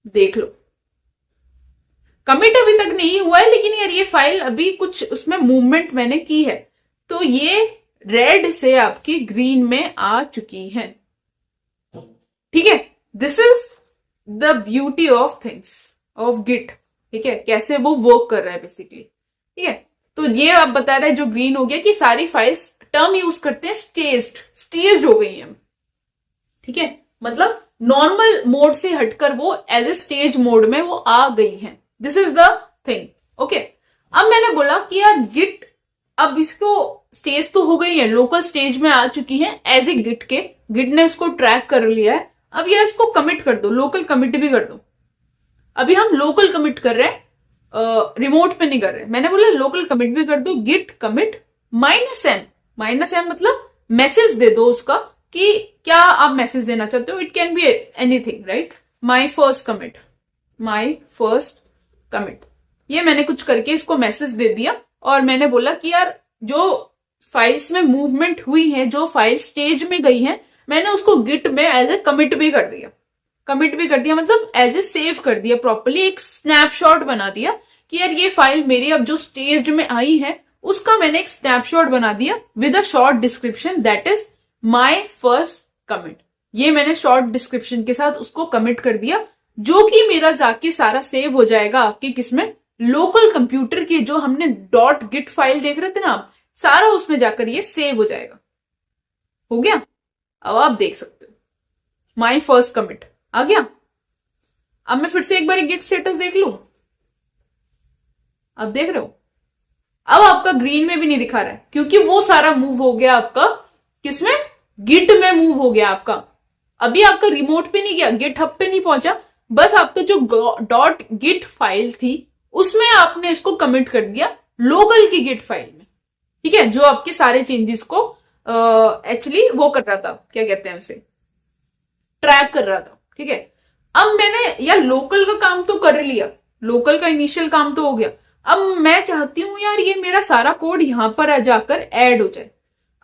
देख लो कमिट अभी तक नहीं हुआ है, लेकिन यार ये फाइल अभी कुछ उसमें मूवमेंट मैंने की है, तो ये रेड से आपकी ग्रीन में आ चुकी है। ठीक है, this is the beauty of things of git. ठीक है, कैसे वो वर्क कर रहा है बेसिकली। ठीक है, तो ये आप बता रहे हैं जो ग्रीन हो गया कि सारी फाइल्स टर्म यूज करते हैं स्टेज्ड हो गई है। ठीक है, मतलब नॉर्मल मोड से हटकर वो एज ए स्टेज मोड में वो आ गई है। This is the thing. Okay, अब मैंने बोला कि यार गिट अब इसको स्टेज तो हो गई है, लोकल स्टेज में आ चुकी है एज ए गिट के, गिट ने इसको ट्रैक कर लिया है। अब यार इसको कमिट कर दो, लोकल कमिट भी कर दो। अभी हम लोकल कमिट कर रहे हैं, रिमोट पे नहीं कर रहे। मैंने बोला लोकल कमिट भी कर दो, गिट कमिट -m मतलब मैसेज दे दो उसका कि क्या आप मैसेज देना चाहते हो। It can be anything, right. My first commit, ये मैंने कुछ करके इसको मैसेज दे दिया और मैंने बोला कि यार जो फाइल्स में मूवमेंट हुई है, जो फाइल स्टेज में गई है, मैंने उसको गिट में एज ए कमिट भी कर दिया। मतलब एज ए सेव कर दिया प्रॉपर्ली, एक स्नैपशॉट बना दिया कि यार ये फाइल मेरी अब जो स्टेज में आई है उसका मैंने एक स्नैपशॉट बना दिया with a short description, that is my first commit. ये मैंने शॉर्ट डिस्क्रिप्शन के साथ उसको कमिट कर दिया, जो कि मेरा जाके सारा सेव हो जाएगा आपके किसमें, लोकल कंप्यूटर के जो हमने डॉट गिट फाइल देख रहे थे ना, सारा उसमें जाकर ये सेव हो जाएगा। हो गया, अब आप देख सकते हो माई फर्स्ट कमिट आ गया। अब मैं फिर से एक बार गिट स्टेटस देख लू, अब देख रहे हो, अब आपका ग्रीन में भी नहीं दिखा रहा है क्योंकि वो सारा मूव हो गया आपका किसमें, गिट में मूव हो गया आपका। अभी आपका रिमोट पे नहीं गया, गिट हब पे नहीं पहुंचा, बस आपका जो डॉट गिट फाइल थी उसमें आपने इसको कमिट कर दिया लोकल की गिट फाइल में। ठीक है, जो आपके सारे चेंजेस को एक्चुअली वो कर रहा था, क्या कहते हैं उसे, ट्रैक कर रहा था। ठीक है, अब मैंने यार लोकल का काम तो कर लिया, लोकल का इनिशियल काम तो हो गया। अब मैं चाहती हूं यार ये मेरा सारा कोड यहां पर जाकर ऐड हो जाए।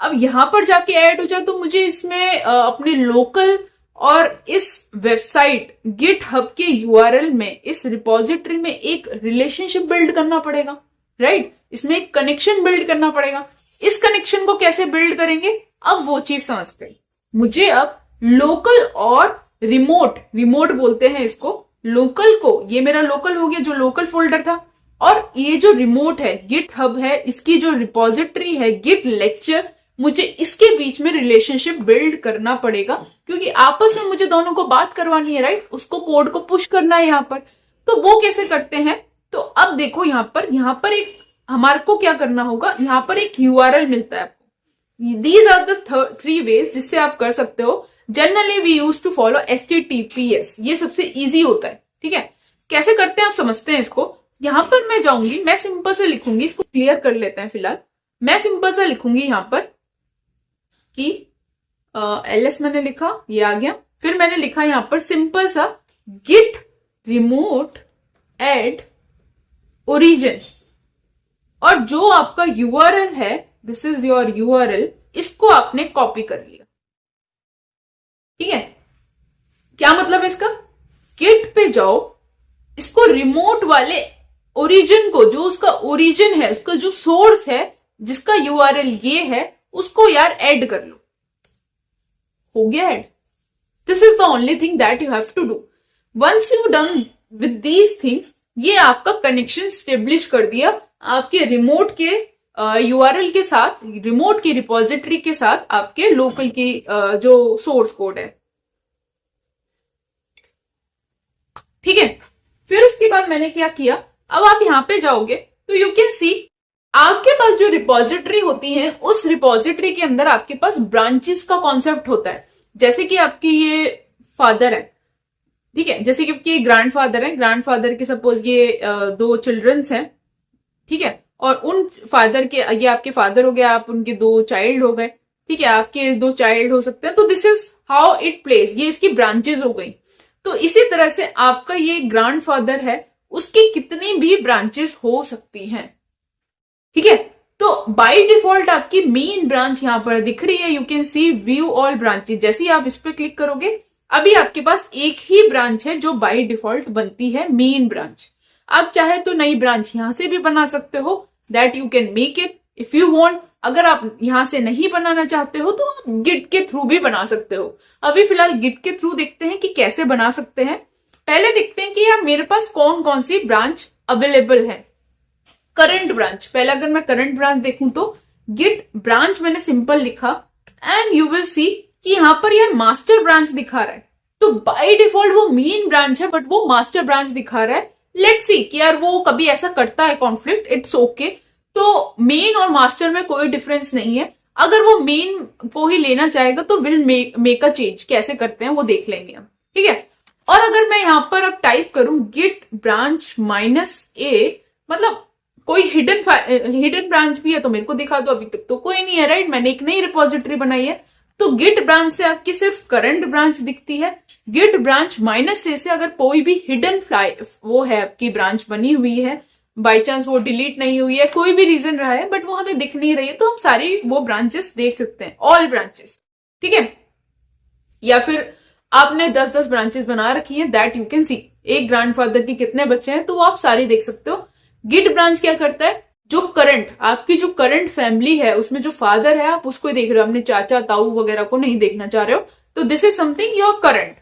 अब यहां पर जाके ऐड हो जाए तो मुझे इसमें अपने लोकल और इस वेबसाइट गिट हब के यूआरएल में, इस रिपोजिटरी में एक रिलेशनशिप बिल्ड करना पड़ेगा, राइट। इसमें एक कनेक्शन बिल्ड करना पड़ेगा। इस कनेक्शन को कैसे बिल्ड करेंगे, अब वो चीज समझते हैं। मुझे अब लोकल और रिमोट बोलते हैं इसको, लोकल को, ये मेरा लोकल हो गया जो लोकल फोल्डर था, और ये जो रिमोट है गिट हब है, इसकी जो रिपोजिटरी है गिट लेक्चर, मुझे इसके बीच में रिलेशनशिप बिल्ड करना पड़ेगा क्योंकि आपस में मुझे दोनों को बात करवानी है, राइट। उसको कोड को पुश करना है यहां पर। तो वो कैसे करते हैं, तो अब देखो यहां पर एक हमारे को क्या करना होगा, यहां पर एक यूआरएल मिलता है आपको। दीज आर द 3 वेज जिससे आप कर सकते हो। Generally we use to follow HTTPS, ये सबसे इजी होता है। ठीक है, कैसे करते हैं आप समझते हैं इसको। यहां पर मैं जाऊंगी, मैं सिंपल से लिखूंगी, इसको क्लियर कर लेते हैं फिलहाल। मैं सिंपल सा लिखूंगी यहां पर कि ls मैंने लिखा, ये आ गया। फिर मैंने लिखा यहां पर सिंपल सा गिट रिमोट एड ओरिजिन, और जो आपका यूआरएल है, दिस इज योर यूआरएल, इसको आपने कॉपी कर लिया। ठीक है, क्या मतलब है इसका, गिट पे जाओ, इसको रिमोट वाले ओरिजिन को, जो उसका ओरिजिन है, उसका जो सोर्स है, जिसका यूआरएल ये है, उसको यार ऐड कर लो। हो गया add. This is the only thing that you have to do. Once you done with these things, ये आपका कनेक्शन स्टेब्लिश कर दिया आपके रिमोट के यूआरएल के साथ, रिमोट की रिपोजिटरी के साथ, आपके लोकल की जो सोर्स कोड है। ठीक है, फिर उसके बाद मैंने क्या किया, अब आप यहां पे जाओगे तो यू कैन सी आपके पास जो रिपोजिटरी होती है, उस रिपोजिटरी के अंदर आपके पास ब्रांचेस का कॉन्सेप्ट होता है। जैसे कि आपकी ये फादर है, ठीक है, जैसे कि आपके ग्रैंडफादर है, ग्रैंडफादर के सपोज ये 2 चिल्ड्रंस हैं, ठीक है, और उन फादर के, ये आपके फादर हो गया, आप उनके 2 चाइल्ड हो गए, ठीक है, आपके 2 चाइल्ड हो सकते हैं। तो this is how it place, ये इसकी ब्रांचेस हो गई। तो इसी तरह से आपका ये ग्रैंडफादर है, उसकी कितनी भी ब्रांचेस हो सकती हैं। ठीक है, तो बाय डिफॉल्ट आपकी मेन ब्रांच यहां पर दिख रही है, you can C view all branches. जैसे ही आप इस पर क्लिक करोगे अभी आपके पास एक ही ब्रांच है जो बाय डिफॉल्ट बनती है, मेन ब्रांच। आप चाहे तो नई ब्रांच यहां से भी बना सकते हो, that you can make it if you want. अगर आप यहां से नहीं बनाना चाहते हो तो आप गिट के थ्रू भी बना सकते हो। अभी फिलहाल गिट के थ्रू देखते हैं कि कैसे बना सकते हैं। पहले देखते हैं कि यार मेरे पास कौन कौन सी ब्रांच अवेलेबल है। करंट ब्रांच, पहले अगर मैं करंट ब्रांच देखूं तो गिट ब्रांच मैंने सिंपल लिखा एंड यू विल सी कि यहां पर यार मास्टर ब्रांच दिखा रहा है। तो बाय डिफॉल्ट वो मेन ब्रांच है बट वो मास्टर ब्रांच दिखा रहा है। लेट्स सी कि यार वो कभी ऐसा करता है कॉन्फ्लिक्ट, इट्स ओके। तो मेन और मास्टर में कोई डिफरेंस नहीं है। अगर वो मेन को ही लेना चाहेगा तो विल मेक अ चेंज, कैसे करते हैं वो देख लेंगे हम, ठीक है। और अगर मैं यहां पर अब टाइप करूं गिट ब्रांच -a, मतलब कोई हिडन ब्रांच भी है तो मेरे को दिखा दो। अभी तक तो कोई नहीं है, राइट। मैंने एक नई रिपोजिटरी बनाई है। तो गिट ब्रांच से आपकी सिर्फ करंट ब्रांच दिखती है। गिट ब्रांच -a से अगर कोई भी हिडन वो है आपकी ब्रांच बनी हुई है, बाई चांस वो डिलीट नहीं हुई है, कोई भी रीजन रहा है बट वो हमें दिख नहीं रही है, तो हम सारी वो ब्रांचेस देख सकते हैं, ऑल ब्रांचेस, ठीक है। या फिर आपने 10-10 ब्रांचेस बना रखी है, दैट यू कैन सी। एक ग्रैंडफादर की कितने बच्चे हैं तो वो आप सारी देख सकते हो। गिट ब्रांच क्या करता है, जो करंट आपकी जो करंट फैमिली है उसमें जो फादर है आप उसको देख रहे हो, अपने चाचा ताऊ वगैरह को नहीं देखना चाह रहे हो, तो this is something your current.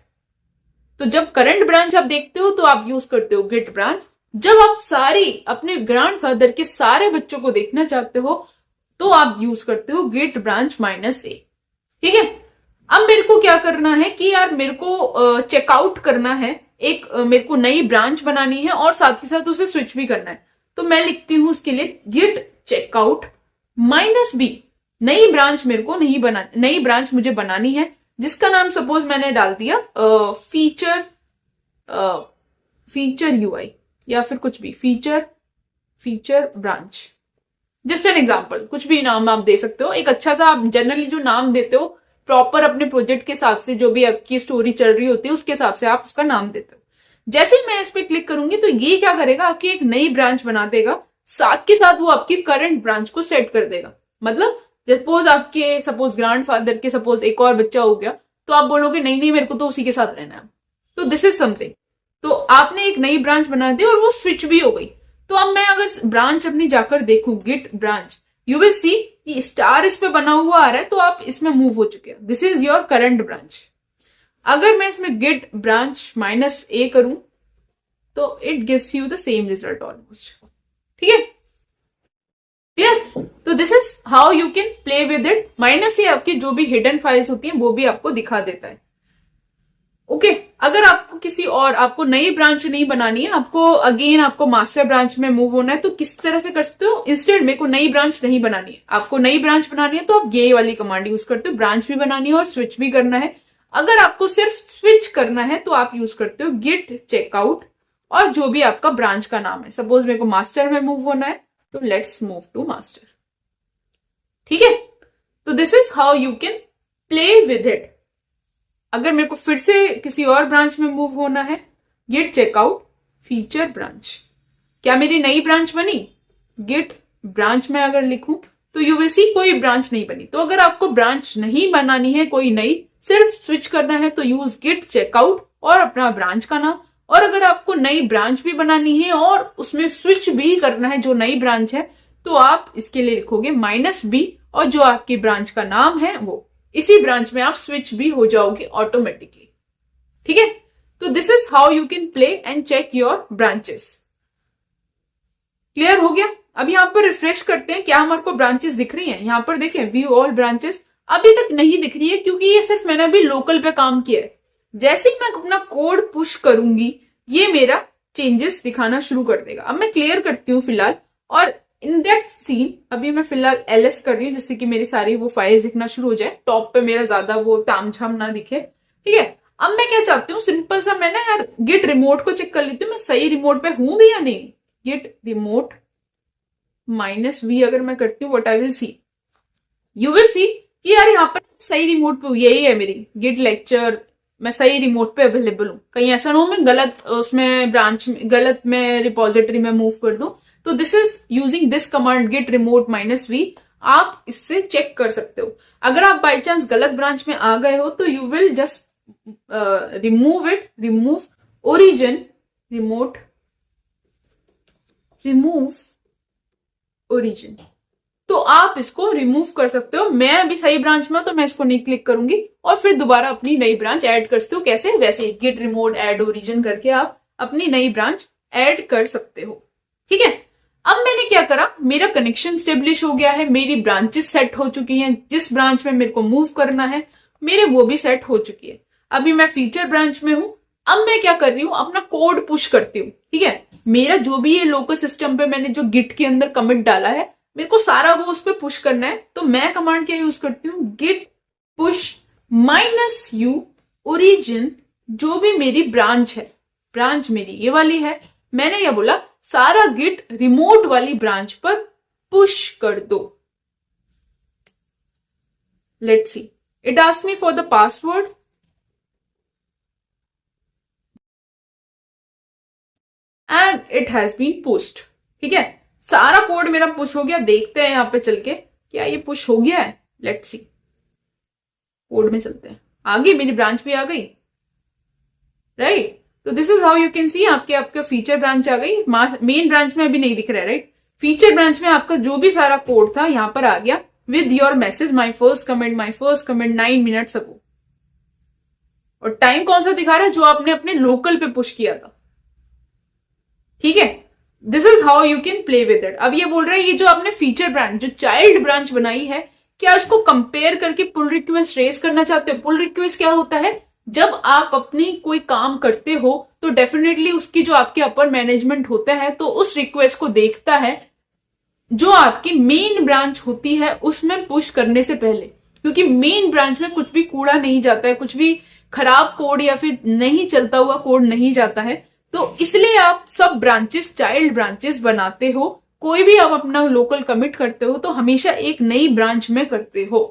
तो जब करंट ब्रांच आप देखते हो तो आप यूज करते हो गिट ब्रांच। जब आप सारी अपने ग्रैंडफादर के सारे बच्चों को देखना चाहते हो तो आप यूज करते हो गिट ब्रांच -a, ठीक है। अब मेरे को क्या करना है कि यार मेरे को चेकआउट करना है, एक मेरे को नई ब्रांच बनानी है और साथ के साथ उसे स्विच भी करना है। तो मैं लिखती हूं उसके लिए गिट चेकआउट -b। नई ब्रांच मेरे को नहीं बना, नई ब्रांच मुझे बनानी है जिसका नाम सपोज मैंने डाल दिया फीचर यूआई या फिर कुछ भी, feature branch, just an example. कुछ भी नाम आप दे सकते हो, एक अच्छा सा आप जनरली जो नाम देते हो प्रॉपर अपने प्रोजेक्ट के हिसाब से, जो भी आपकी स्टोरी चल रही होती है उसके हिसाब से आप उसका नाम देते हो। जैसे ही मैं इस पे क्लिक करूंगी तो ये क्या करेगा, आपकी एक नई ब्रांच बना देगा, साथ के साथ वो आपकी करंट ब्रांच को सेट कर देगा। मतलब सपोज ग्रैंडफादर के सपोज एक और बच्चा हो गया तो आप बोलोगे नहीं नहीं मेरे को तो उसी के साथ रहना है। तो दिस इज समथिंग। तो आपने एक नई ब्रांच बना दी और वो स्विच भी हो गई। तो अब मैं अगर ब्रांच अपनी जाकर देखूं git branch, you will see कि स्टार इस पे बना हुआ आ रहा है, तो आप इसमें मूव हो चुके हैं। This is your current branch. अगर मैं इसमें गिट ब्रांच -a करूं तो it gives you the same result almost, ठीक है, क्लियर। तो this is how you can play with it. -a आपकी जो भी हिडन फाइल्स होती हैं वो भी आपको दिखा देता है, ओके। अगर आपको किसी और, आपको नई ब्रांच नहीं बनानी है, आपको मास्टर ब्रांच में मूव होना है, तो किस तरह से कर सकते हो। इंस्टेड मेरे को नई ब्रांच नहीं बनानी है, आपको नई ब्रांच बनानी है तो आप ये वाली कमांड यूज करते हो, ब्रांच भी बनानी है और स्विच भी करना है। अगर आपको सिर्फ स्विच करना है तो आप यूज करते हो गिट चेकआउट और जो भी आपका ब्रांच का नाम है। सपोज मेरे को मास्टर में मूव होना है तो लेट्स मूव टू मास्टर, ठीक है। तो this is how you can play with it. अगर मेरे को फिर से किसी और ब्रांच में मूव होना है, गिट चेकआउट फीचर ब्रांच, क्या मेरी नई ब्रांच बनी। गिट ब्रांच में अगर लिखूं तो यू विल सी कोई ब्रांच नहीं बनी। तो अगर आपको ब्रांच नहीं बनानी है कोई नई, सिर्फ स्विच करना है तो यूज गिट चेकआउट और अपना ब्रांच का नाम। और अगर आपको नई ब्रांच भी बनानी है और उसमें स्विच भी करना है जो नई ब्रांच है, तो आप इसके लिए लिखोगे -b और जो आपकी ब्रांच का नाम है वो, इसी ब्रांच में आप स्विच भी हो जाओगे ऑटोमेटिकली, ठीक है। तो this is how you can play and check your branches. Clear हो गया। अब यहाँ पर रिफ्रेश करते हैं, क्या हमारे को ब्रांचेस दिख रही हैं। यहाँ पर देखें व्यू ऑल ब्रांचेस, अभी तक नहीं दिख रही है क्योंकि ये सिर्फ मैंने अभी लोकल पे काम किया है। जैसे ही मैं अपना कोड पुश करूंगी ये मेरा चेंजेस दिखाना शुरू कर देगा। अब मैं क्लियर करती हूँ फिलहाल, और इन दैट सीन अभी मैं फिलहाल ls कर रही हूँ जिससे कि मेरी सारी वो फाइल्स दिखना शुरू हो जाए, टॉप पे मेरा ज्यादा वो तामझाम ना दिखे, ठीक है। अब मैं क्या चाहती हूँ, सिंपल सा मैं ना यार गिट रिमोट को चेक कर लेती हूँ मैं सही रिमोट पे हूं भी या नहीं। गिट रिमोट -v अगर मैं करती हूँ, what I will see, you will see कि यार यहाँ पर सही रिमोट पे यही है मेरी गिट लेक्चर, मैं सही रिमोट पे अवेलेबल हूँ। कहीं ऐसा ना हो मैं गलत उसमें ब्रांच में, गलत में रिपोजिटरी में मूव कर दूं। तो this is using this command git remote -v, आप इससे चेक कर सकते हो। अगर आप बाई चांस गलत ब्रांच में आ गए हो तो you will just remove origin, remove origin, तो आप इसको रिमूव कर सकते हो। मैं अभी सही ब्रांच में हूं तो मैं इसको नहीं क्लिक करूंगी और फिर दोबारा अपनी नई ब्रांच ऐड कर सकते हो। कैसे? वैसे गिट रिमोट ऐड ओरिजिन करके आप अपनी नई ब्रांच ऐड कर सकते हो। ठीक है, अब मैंने क्या करा, मेरा कनेक्शन स्टेब्लिश हो गया है, मेरी ब्रांचेस सेट हो चुकी हैं, जिस ब्रांच में मेरे को मूव करना है मेरे वो भी सेट हो चुकी है। अभी मैं फीचर ब्रांच में हूं। अब मैं क्या कर रही हूं, अपना कोड पुश करती हूँ। ठीक है, मेरा जो भी ये लोकल सिस्टम पे मैंने जो गिट के अंदर कमिट डाला है मेरे को सारा वो उस पर पुश करना है। तो मैं कमांड क्या यूज करती हूँ, गिट पुश -u ओरिजिन, जो भी मेरी ब्रांच है, ब्रांच मेरी ये वाली है, मैंने ये बोला सारा गिट रिमोट वाली ब्रांच पर पुश कर दो। Let's see, it asks me for the password and it has been pushed. ठीक है, सारा कोड मेरा पुश हो गया। देखते हैं यहाँ पे चल के क्या ये पुश हो गया है। लेट्स सी, कोड में चलते हैं। आ गई मेरी ब्रांच भी आ गई, राइट। तो this is how you can सी, आपके फीचर ब्रांच आ गई। मेन ब्रांच में अभी नहीं दिख रहा है, राइट। फीचर ब्रांच में आपका जो भी सारा कोड था यहाँ पर आ गया with your message, my first comment 9 minutes ago. और टाइम कौन सा दिखा रहा है, जो आपने अपने लोकल पे पुश किया था। ठीक है, this is how you can play with it. अब ये बोल रहा है, ये जो आपने फीचर ब्रांच, जो चाइल्ड ब्रांच बनाई है, क्या उसको कंपेयर करके पुल रिक्वेस्ट रेज करना चाहते हो। पुल रिक्वेस्ट क्या होता है, जब आप अपनी कोई काम करते हो तो डेफिनेटली उसकी जो आपके अपर मैनेजमेंट होता है तो उस रिक्वेस्ट को देखता है जो आपकी मेन ब्रांच होती है उसमें पुश करने से पहले, क्योंकि मेन ब्रांच में कुछ भी कूड़ा नहीं जाता है, कुछ भी खराब कोड या फिर नहीं चलता हुआ कोड नहीं जाता है। तो इसलिए आप सब ब्रांचेस चाइल्ड ब्रांचेस बनाते हो। कोई भी आप अपना लोकल कमिट करते हो तो हमेशा एक नई ब्रांच में करते हो।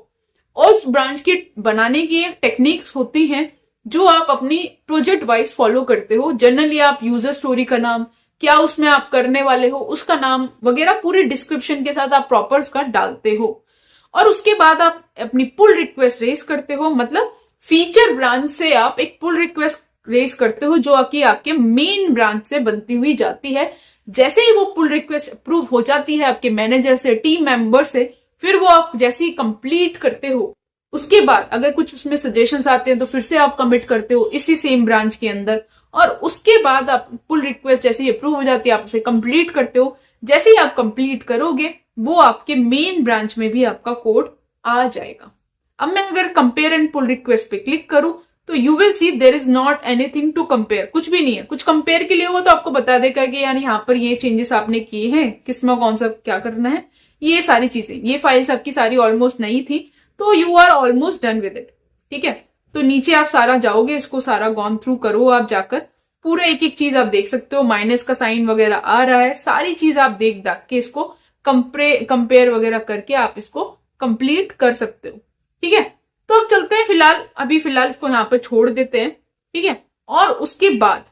और उस ब्रांच की बनाने की एक टेक्निक्स होती हैं जो आप अपनी प्रोजेक्ट वाइज फॉलो करते हो। जनरली आप यूजर स्टोरी का नाम, क्या उसमें आप करने वाले हो उसका नाम वगैरह पूरे डिस्क्रिप्शन के साथ आप प्रॉपर उसका डालते हो। और उसके बाद आप अपनी पुल रिक्वेस्ट रेज करते हो। मतलब फीचर ब्रांच से आप एक पुल रिक्वेस्ट रेज करते हो जो कि आपके मेन ब्रांच से बनती हुई जाती है। जैसे ही वो पुल रिक्वेस्ट अप्रूव हो जाती है आपके मैनेजर से, टीम मेंबर से, फिर वो आप जैसे ही कंप्लीट करते हो उसके बाद अगर कुछ उसमें सजेशंस आते हैं तो फिर से आप कमिट करते हो इसी सेम ब्रांच के अंदर। और उसके बाद आप पुल रिक्वेस्ट जैसे ही अप्रूव हो जाती है आप उसे कंप्लीट करते हो। जैसे ही आप कंप्लीट करोगे वो आपके मेन ब्रांच में भी आपका कोड आ जाएगा। अब मैं अगर कंपेयर एंड पुल रिक्वेस्ट पे क्लिक करूं तो you will see there is not anything to compare. कुछ भी नहीं है। कुछ कंपेयर के लिए होगा तो आपको बता देगा कि यानी यहाँ पर ये चेंजेस आपने किए हैं, किसमें कौन सा क्या करना है, ये सारी चीजें। ये फाइल्स आपकी सारी ऑलमोस्ट नई थी तो you are almost done with it. ठीक है, तो नीचे आप सारा जाओगे, इसको सारा गॉन थ्रू करो आप जाकर, पूरा एक एक चीज आप देख सकते हो। माइनस का साइन वगैरह आ रहा है, सारी चीज आप देख दाख के इसको कंपेयर वगैरह करके आप इसको कंप्लीट कर सकते हो। ठीक है, तो अब चलते हैं फिलहाल इसको यहाँ पे छोड़ देते हैं। ठीक है, और उसके बाद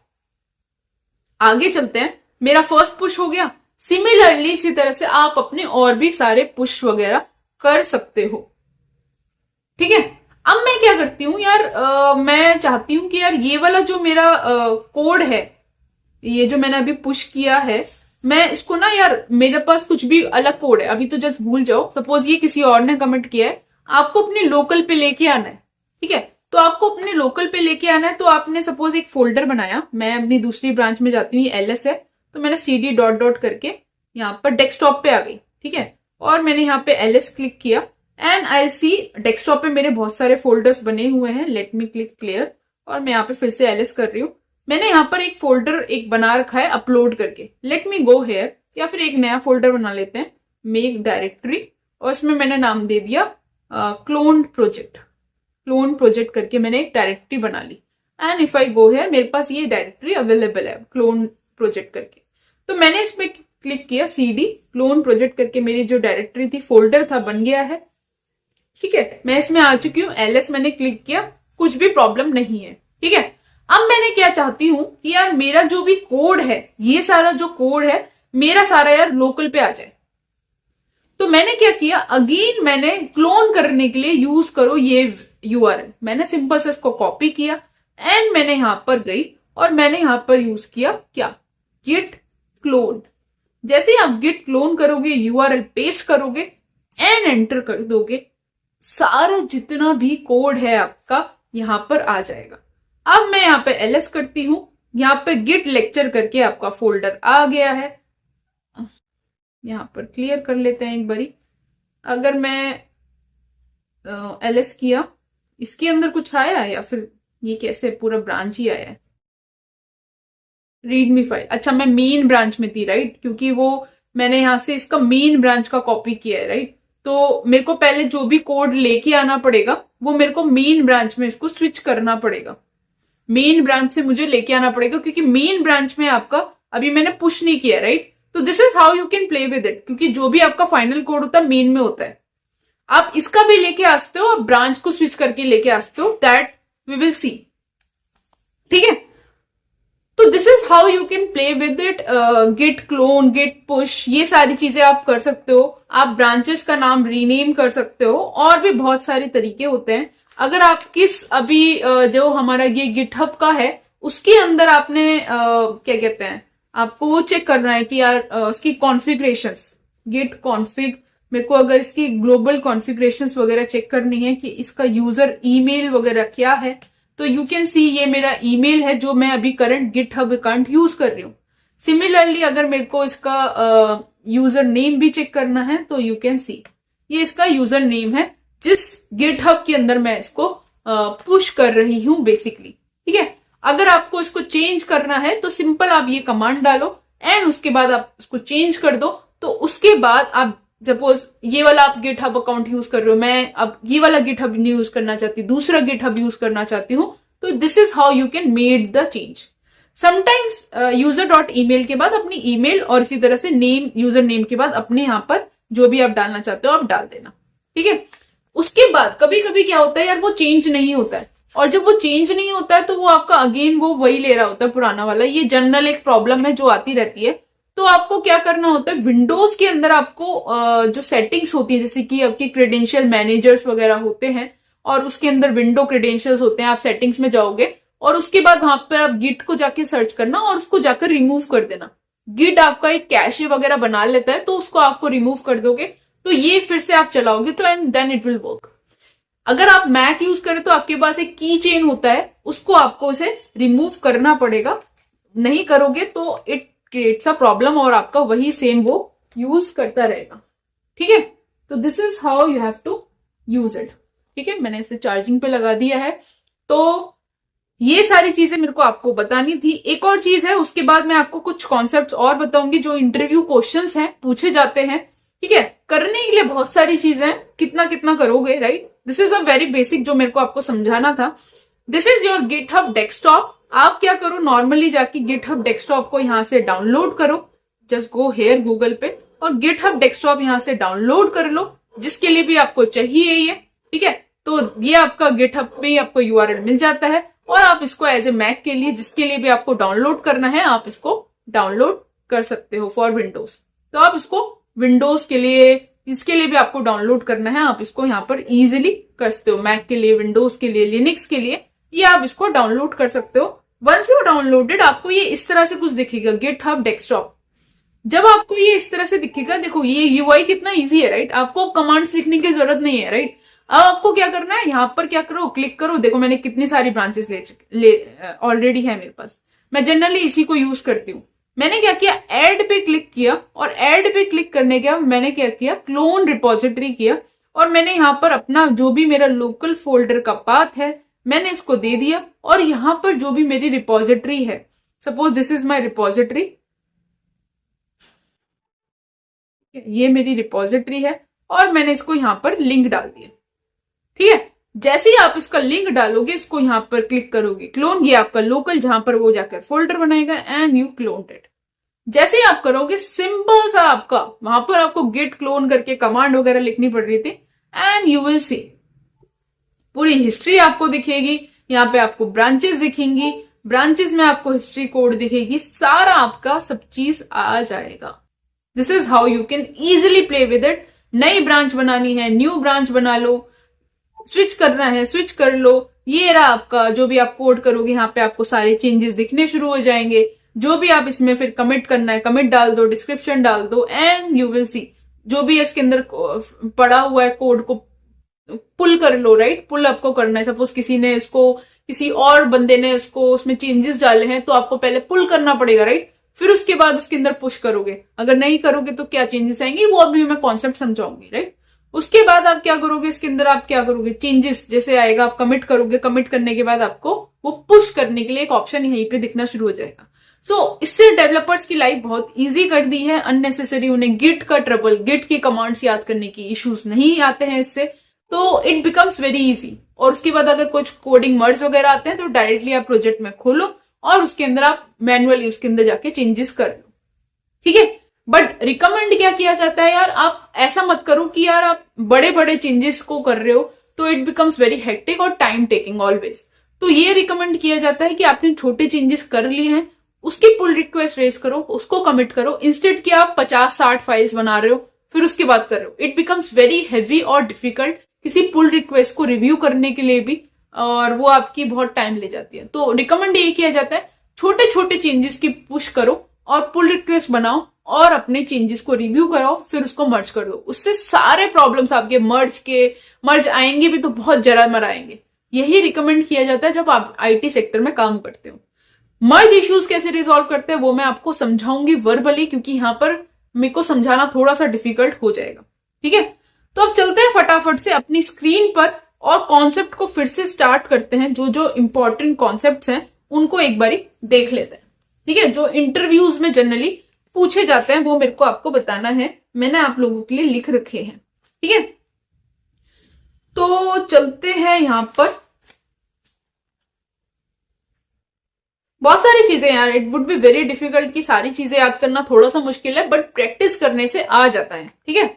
आगे चलते हैं। मेरा फर्स्ट पुश हो गया। सिमिलरली इसी तरह से आप अपने और भी सारे पुश वगैरह कर सकते हो। ठीक है, अब मैं क्या करती हूँ यार, मैं चाहती हूं कि यार ये वाला जो मेरा कोड है, ये जो मैंने अभी पुश किया है, मैं इसको ना यार, मेरे पास कुछ भी अलग कोड है अभी तो जस्ट भूल जाओ। सपोज ये किसी और ने कमेंट किया है, आपको अपने लोकल पे लेके आना है। ठीक है, तो आपको अपने लोकल पे लेके आना है। तो आपने सपोज एक फोल्डर बनाया, मैं अपनी दूसरी ब्रांच में जाती हूँ, LS है तो मैंने CD डॉट करके यहाँ पर डेस्कटॉप पे आ गई। ठीक है, और मैंने यहाँ पे LS क्लिक किया एंड आई सी डेस्कटॉप पे मेरे बहुत सारे फोल्डर्स बने हुए हैं। लेट मी क्लिक क्लियर, और मैं यहाँ पे फिर से LS कर रही हूँ। मैंने यहाँ पर एक फोल्डर एक बना रखा है अपलोड करके। लेट मी गो हेयर, या फिर एक नया फोल्डर बना लेते हैं, मेक डायरेक्टरी, और इसमें मैंने नाम दे दिया क्लोन प्रोजेक्ट करके मैंने एक डायरेक्टरी बना ली। And if I go here, मेरे पास ये डायरेक्टरी अवेलेबल है क्लोन प्रोजेक्ट करके। तो मैंने इसमें क्लिक किया, CD क्लोन प्रोजेक्ट करके मेरी जो डायरेक्टरी थी, फोल्डर था, बन गया है। ठीक है, मैं इसमें आ चुकी हूँ। LS मैंने क्लिक किया, कुछ भी प्रॉब्लम नहीं है। ठीक है, अब मैंने क्या चाहती हूं कि यार मेरा जो भी कोड है, ये सारा जो कोड है, मेरा सारा यार लोकल पे आ जाए। तो मैंने क्या किया, अगेन मैंने क्लोन करने के लिए यूज करो ये यूआरएल, मैंने सिंपल से इसको कॉपी किया एंड मैंने यहां पर गई और मैंने यहां पर यूज किया क्या, गिट क्लोन। जैसे ही आप गिट क्लोन करोगे, यूआरएल पेस्ट करोगे एंड एंटर कर दोगे, सारा जितना भी कोड है आपका यहां पर आ जाएगा। अब मैं यहां पे एलएस करती हूं, यहां पे गिट लेक्चर करके आपका फोल्डर आ गया है। यहां पर क्लियर कर लेते हैं एक बारी। अगर मैं एलएस किया, इसके अंदर कुछ आया या फिर ये कैसे पूरा ब्रांच ही आया है, रीडमी फाइल। अच्छा, मैं मेन ब्रांच में थी राइट, क्योंकि वो मैंने यहां से इसका मेन ब्रांच का कॉपी किया है राइट। तो मेरे को पहले जो भी कोड लेके आना पड़ेगा वो मेरे को मेन ब्रांच में इसको स्विच करना पड़ेगा, मेन ब्रांच से मुझे लेके आना पड़ेगा, क्योंकि मेन ब्रांच में आपका अभी मैंने पुश नहीं किया राइट। तो this is how you can play with it, क्योंकि जो भी आपका फाइनल कोड होता है मेन में होता है। आप इसका भी लेके आ सकते हो, आप ब्रांच को स्विच करके लेके आ सकते हो, दैट वी विल सी। ठीक है, तो this is how you can play with it. Git clone, git push, ये सारी चीजें आप कर सकते हो। आप ब्रांचेस का नाम रीनेम कर सकते हो, और भी बहुत सारे तरीके होते हैं। अगर आप किस अभी जो हमारा ये गिटहब का है उसके अंदर आपने क्या कहते हैं, आपको वो चेक करना है कि यार उसकी कॉन्फ़िगरेशंस, गिट कॉन्फ़िग, मेरे को अगर इसकी ग्लोबल कॉन्फ़िगरेशंस वगैरह चेक करनी है कि इसका यूजर ईमेल वगैरह क्या है, तो यू कैन सी ये मेरा ईमेल है जो मैं अभी करंट गिटहब अकाउंट यूज कर रही हूँ। सिमिलरली अगर मेरे को इसका यूजर नेम भी चेक करना है तो यू कैन सी ये इसका यूजर नेम है जिस गिटहब के अंदर मैं इसको पुश कर रही हूं बेसिकली। ठीक है, अगर आपको इसको चेंज करना है तो सिंपल आप ये कमांड डालो एंड उसके बाद आप इसको चेंज कर दो। तो उसके बाद आप सपोज ये वाला आप गिटहब अकाउंट यूज कर रहे हो, मैं अब ये वाला गिटहब नहीं यूज करना चाहती, दूसरा गिटहब यूज करना चाहती हूँ, तो this is how you can made the change. Sometimes user dot email के बाद अपनी ईमेल और इसी तरह से नेम, यूजर नेम के बाद अपने यहां पर जो भी आप डालना चाहते हो आप डाल देना। ठीक है, उसके बाद कभी कभी क्या होता है यार, वो चेंज नहीं होता है, और जब वो चेंज नहीं होता है तो वो आपका अगेन वो वही ले रहा होता है पुराना वाला। ये जनरल एक प्रॉब्लम है जो आती रहती है। तो आपको क्या करना होता है, विंडोज के अंदर आपको जो सेटिंग्स होती है, जैसे कि आपके क्रेडेंशियल मैनेजर्स वगैरह होते हैं और उसके अंदर विंडो क्रेडेंशियल्स होते हैं, आप सेटिंग्स में जाओगे और उसके बाद वहां पर आप गिट को जाके सर्च करना और उसको जाकर रिमूव कर देना। गिट आपका एक कैशे वगैरह बना लेता है, तो उसको आपको रिमूव कर दोगे तो ये फिर से आप चलाओगे तो and then it will work. अगर आप मैक यूज करें तो आपके पास एक की चेन होता है, उसको आपको उसे रिमूव करना पड़ेगा, नहीं करोगे तो इट क्रिएट्स अ प्रॉब्लम और आपका वही सेम वो यूज करता रहेगा। ठीक है, तो this is how you have to use it. ठीक है, मैंने इसे चार्जिंग पे लगा दिया है। तो ये सारी चीजें मेरे को आपको बतानी थी। एक और चीज है, उसके बाद मैं आपको कुछ कॉन्सेप्ट्स और बताऊंगी जो इंटरव्यू क्वेश्चंस हैं, पूछे जाते हैं। ठीक है, करने के लिए बहुत सारी चीजें हैं, कितना कितना करोगे right. This is a very basic जो मेरे को आपको समझाना था। This is your GitHub desktop. आप क्या करो, नॉर्मली जाके गिटहब डेस्कटॉप को यहां से डाउनलोड करो, जस्ट गो हेयर गूगल पे और गिटहब डेस्कटॉप यहां से डाउनलोड कर लो, जिसके लिए भी आपको चाहिए ये। ठीक है, तो ये आपका गिटहब पे आपको यूआरएल मिल जाता है और आप इसको एज ए मैक के लिए, जिसके लिए भी आपको डाउनलोड करना है, आप इसको डाउनलोड कर सकते हो फॉर विंडोज। तो आप इसको विंडोज के लिए, जिसके लिए भी आपको डाउनलोड करना है, आप इसको यहाँ पर इजीली कर सकते हो। मैक के लिए, विंडोज के लिए, लिनक्स के लिए, ये आप इसको डाउनलोड कर सकते हो। वंस यू डाउनलोडेड आपको ये इस तरह से कुछ दिखेगा, गिटहब डेस्कटॉप। जब आपको ये इस तरह से दिखेगा, देखो ये यूआई कितना इजी है राइट, आपको कमांड्स लिखने की जरूरत नहीं है राइट। अब आपको क्या करना है, यहां पर क्या करो, क्लिक करो। देखो मैंने कितनी सारी ब्रांचेस ले ऑलरेडी है मेरे पास, मैं जनरली इसी को यूज करती हूँ। मैंने क्या किया, ऐड पे क्लिक किया और ऐड पे क्लिक करने के बाद मैंने क्या किया, क्लोन रिपोजिटरी किया और मैंने यहां पर अपना जो भी मेरा लोकल फोल्डर का पाथ है मैंने इसको दे दिया। और यहां पर जो भी मेरी रिपोजिटरी है, suppose this is my repository, ये मेरी रिपोजिटरी है और मैंने इसको यहां पर लिंक डाल दिया। ठीक है, जैसे ही आप इसका लिंक डालोगे, इसको यहां पर क्लिक करोगे, क्लोन, ये आपका लोकल जहां पर वो जाकर फोल्डर बनाएगा एंड यू क्लोन्ड इट। जैसे ही आप करोगे, सिंपल सा आपका वहां पर आपको गिट क्लोन करके कमांड वगैरह लिखनी पड़ रही थी एंड यू विल सी पूरी हिस्ट्री आपको दिखेगी। यहाँ पे आपको ब्रांचेस दिखेंगी, ब्रांचेस में आपको हिस्ट्री कोड दिखेगी, सारा आपका सब चीज आ जाएगा। This is how you can easily play with it. नई ब्रांच बनानी है, न्यू ब्रांच बना लो, स्विच करना है स्विच कर लो। ये रहा आपका, जो भी आप कोड करोगे यहाँ पे आपको सारे चेंजेस दिखने शुरू हो जाएंगे। जो भी आप इसमें फिर कमिट करना है, कमिट डाल दो, डिस्क्रिप्शन डाल दो, एंड यू विल सी जो भी इसके अंदर पड़ा हुआ है कोड को पुल कर लो, राइट। पुल आपको करना है। सपोज किसी ने उसको, किसी और बंदे ने उसको उसमें चेंजेस डाले हैं, तो आपको पहले पुल करना पड़ेगा, राइट। फिर उसके बाद उसके अंदर पुश करोगे। अगर नहीं करोगे तो क्या चेंजेस आएंगे, वो अभी मैं कॉन्सेप्ट समझाऊंगी, राइट। उसके बाद आप क्या करोगे, इसके अंदर आप क्या करोगे, चेंजेस जैसे आएगा आप कमिट करोगे। कमिट करने के बाद आपको वो पुश करने के लिए एक ऑप्शन यहीं पे दिखना शुरू हो जाएगा। इससे डेवलपर्स की लाइफ बहुत इजी कर दी है। अननेसेसरी उन्हें गिट का ट्रबल, गिट की कमांड्स याद करने की इश्यूज नहीं आते हैं इससे, तो इट बिकम्स वेरी इजी। और उसके बाद अगर कुछ कोडिंग मर्ज वगैरह आते हैं तो डायरेक्टली आप प्रोजेक्ट में खोलो और उसके अंदर आप मैनुअली उसके अंदर जाके चेंजेस कर लो, ठीक है। बट रिकमेंड क्या किया जाता है यार, आप ऐसा मत करो कि यार आप बड़े बड़े चेंजेस को कर रहे हो तो इट बिकम्स वेरी हेक्टिक और टाइम टेकिंग ऑलवेज। तो ये रिकमेंड किया जाता है कि आपने छोटे चेंजेस कर लिए हैं, उसकी पुल रिक्वेस्ट रेज करो, उसको कमिट करो, इंस्टेड कि आप 50-60 फाइल्स बना रहे हो फिर उसके बाद कर रहे हो। इट बिकम्स वेरी हैवी और डिफिकल्ट किसी पुल रिक्वेस्ट को रिव्यू करने के लिए भी, और वो आपकी बहुत टाइम ले जाती है। तो रिकमेंड ये किया जाता है छोटे छोटे चेंजेस की पुश करो और पुल रिक्वेस्ट बनाओ और अपने चेंजेस को रिव्यू कराओ, फिर उसको मर्ज कर दो। उससे सारे प्रॉब्लम्स आपके मर्ज आएंगे भी तो बहुत जरा मर आएंगे। यही रिकमेंड किया जाता है जब आप आईटी सेक्टर में काम करते हो। मर्ज इश्यूज कैसे रिजॉल्व करते हैं वो मैं आपको समझाऊंगी वर्बली, क्योंकि यहां पर मेरे को समझाना थोड़ा सा डिफिकल्ट हो जाएगा, ठीक है। तो अब चलते हैं फटाफट से अपनी स्क्रीन पर और कॉन्सेप्ट को फिर से स्टार्ट करते हैं। जो जो इंपॉर्टेंट कॉन्सेप्ट्स हैं उनको एक बारी देख लेते हैं, ठीक है। जो इंटरव्यूज में जनरली पूछे जाते हैं वो मेरे को आपको बताना है, मैंने आप लोगों के लिए लिख रखे हैं, ठीक है। तो चलते हैं यहां पर। बहुत सारी चीजें यार, it would be very difficult कि सारी चीजें याद करना थोड़ा सा मुश्किल है, बट प्रैक्टिस करने से आ जाता है, ठीक है।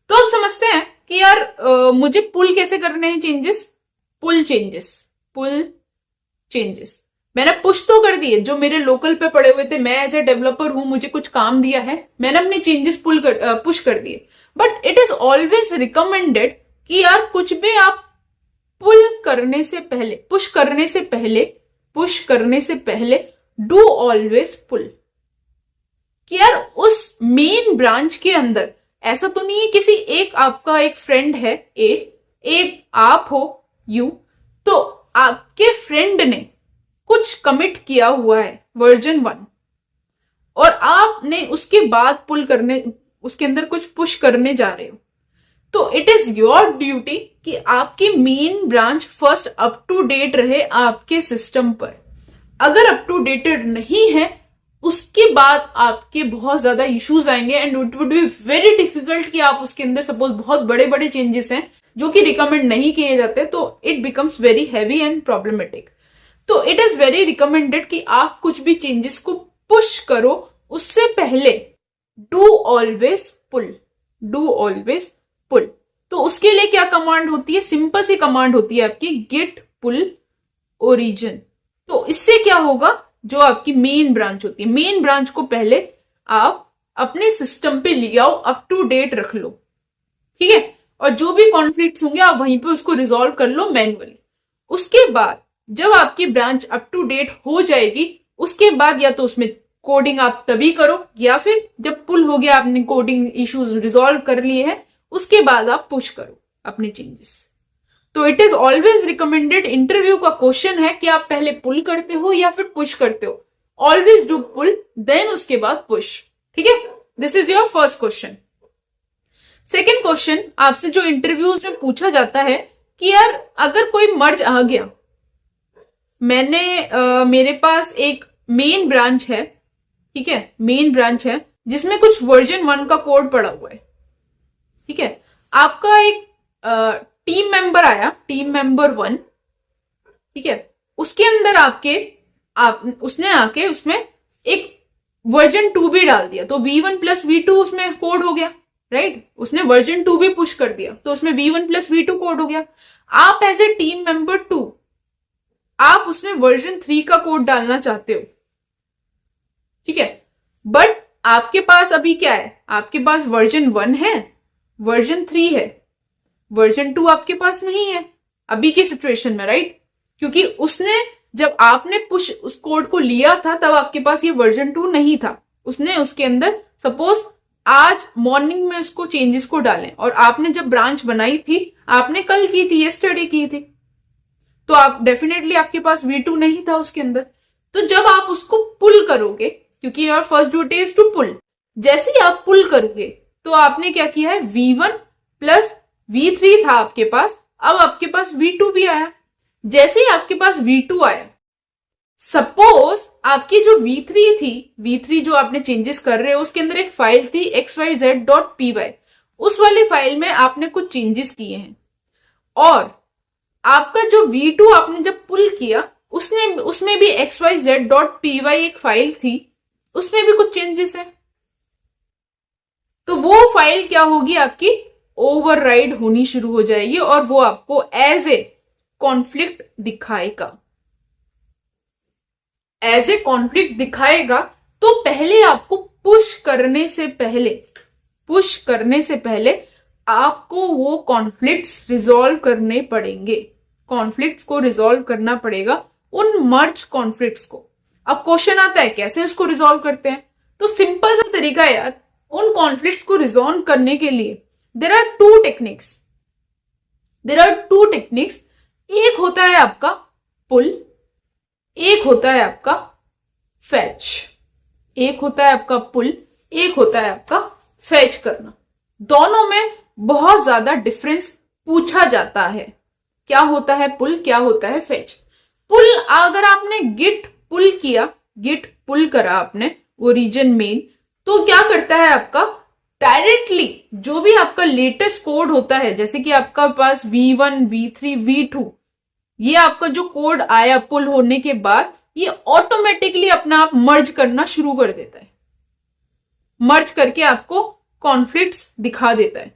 तो अब समझते हैं कि यार मुझे पुल कैसे करने हैं चेंजेस। पुल चेंजेस मैंने पुश तो कर दिए, जो मेरे लोकल पे पड़े हुए थे। मैं एज ए डेवलपर हूं, मुझे कुछ काम दिया है, मैंने अपने चेंजेस पुश कर दिए। But it is always recommended कि यार कुछ भी आप पुश करने से पहले डू ऑलवेज पुल। कि यार उस मेन ब्रांच के अंदर ऐसा तो नहीं है किसी एक, आपका एक फ्रेंड है ए, एक आप हो यू, तो आपके फ्रेंड ने कुछ कमिट किया हुआ है वर्जन 1 और आपने उसके बाद पुल करने, उसके अंदर कुछ पुश करने जा रहे हो, तो इट इज योर ड्यूटी कि आपकी main branch first up to date रहे आपके सिस्टम पर। अगर अप टू डेटेड नहीं है उसके बाद आपके बहुत ज्यादा इश्यूज आएंगे and it would be very difficult कि आप उसके अंदर सपोज बहुत बड़े बड़े चेंजेस हैं जो कि रिकमेंड नहीं किए जाते, तो it becomes very heavy and problematic. तो इट इज वेरी रिकमेंडेड कि आप कुछ भी चेंजेस को पुश करो उससे पहले डू ऑलवेज पुल। तो उसके लिए क्या कमांड होती है, सिंपल सी कमांड होती है आपकी गेट पुल ओरिजिन। तो इससे क्या होगा, जो आपकी मेन ब्रांच होती है, मेन ब्रांच को पहले आप अपने सिस्टम पे ले आओ, अप टू डेट रख लो, ठीक है। और जो भी कॉन्फ्लिक्ट्स होंगे आप वहीं पे उसको रिजॉल्व कर लो मैन्युअली। उसके बाद जब आपकी ब्रांच अप टू डेट हो जाएगी, उसके बाद या तो उसमें कोडिंग आप तभी करो, या फिर जब पुल हो गया, आपने कोडिंग इश्यूज रिजॉल्व कर लिए हैं, उसके बाद आप पुश करो अपने चेंजेस। तो it is always recommended, interview का क्वेश्चन है कि आप पहले पुल करते हो या फिर पुश करते हो। ऑलवेज डू पुल देन उसके बाद पुश, ठीक है। This is your first question. Second question आपसे जो इंटरव्यूज में पूछा जाता है कि यार अगर कोई मर्ज आ गया, मेरे पास एक मेन ब्रांच है, ठीक है, मेन ब्रांच है जिसमें कुछ वर्जन 1 का कोड पड़ा हुआ है, ठीक है। आपका एक टीम मेंबर आया, टीम मेंबर 1, ठीक है, उसके अंदर उसने आके उसमें एक वर्जन 2 भी डाल दिया, तो V1 प्लस V2 उसमें कोड हो गया, राइट। उसने वर्जन 2 भी पुश कर दिया तो उसमें V1 प्लस V2 कोड हो गया। आप एज ए टीम मेंबर 2 आप आप उसमें वर्जन 3 का कोड डालना चाहते हो, ठीक है, बट आपके पास अभी क्या है, आपके पास वर्जन 1 है, वर्जन 3 है, वर्जन 2 आपके पास नहीं है अभी की सिचुएशन में, राइट? क्योंकि उसने जब आपने पुश उस कोड को लिया था तब आपके पास ये वर्जन 2 नहीं था। उसने उसके अंदर सपोज आज मॉर्निंग में उसको चेंजेस को डालें और आपने जब ब्रांच बनाई थी आपने कल की थी, यस्टरडे की थी, तो आप डेफिनेटली आपके पास V2 नहीं था उसके अंदर। तो जब आप उसको पुल करोगे, क्योंकि your first duty is to pull, जैसे ही आप पुल करोगे तो आपने क्या किया है, V1 प्लस V3 था आपके पास, अब आपके पास V2 भी आया। जैसे ही आपके पास V2 आया, सपोज आपकी जो V3 थी, V3 जो आपने चेंजेस कर रहे हो उसके अंदर एक फाइल थी xyz.py, उस वाली फाइल में आपने कुछ चेंजेस किए हैं और आपका जो V2 आपने जब पुल किया उसमें भी xyz.py एक फाइल थी, उसमें भी कुछ चेंजेस है, तो वो फाइल क्या होगी, आपकी ओवरराइड होनी शुरू हो जाएगी और वो आपको एज ए कॉन्फ्लिक्ट दिखाएगा। एज ए कॉन्फ्लिक्ट दिखाएगा तो पहले आपको पुश करने से पहले आपको वो कॉन्फ्लिक्ट्स रिजॉल्व करने पड़ेंगे। कॉन्फ्लिक्ट्स को रिजॉल्व करना पड़ेगा, उन मर्ज कॉन्फ्लिक्ट्स को। अब क्वेश्चन आता है कैसे इसको रिजॉल्व करते हैं, तो सिंपल सा तरीका है यार, उन कॉन्फ्लिक्ट्स को रिजॉल्व करने के लिए देयर आर टू टेक्निक्स। एक होता है आपका पुल, एक होता है आपका फैच। एक होता है आपका पुल, एक होता है आपका फैच करना। दोनों में बहुत ज्यादा डिफरेंस पूछा जाता है, क्या होता है पुल, क्या होता है फैच। पुल अगर आपने गिट पुल करा आपने ओरिजिन मेन, तो क्या करता है आपका डायरेक्टली जो भी आपका लेटेस्ट कोड होता है, जैसे कि आपका पास V1 V3 V2, ये आपका जो कोड आया पुल होने के बाद, ये ऑटोमेटिकली अपना आप मर्ज करना शुरू कर देता है, मर्ज करके आपको कॉन्फ्लिक्ट्स दिखा देता है,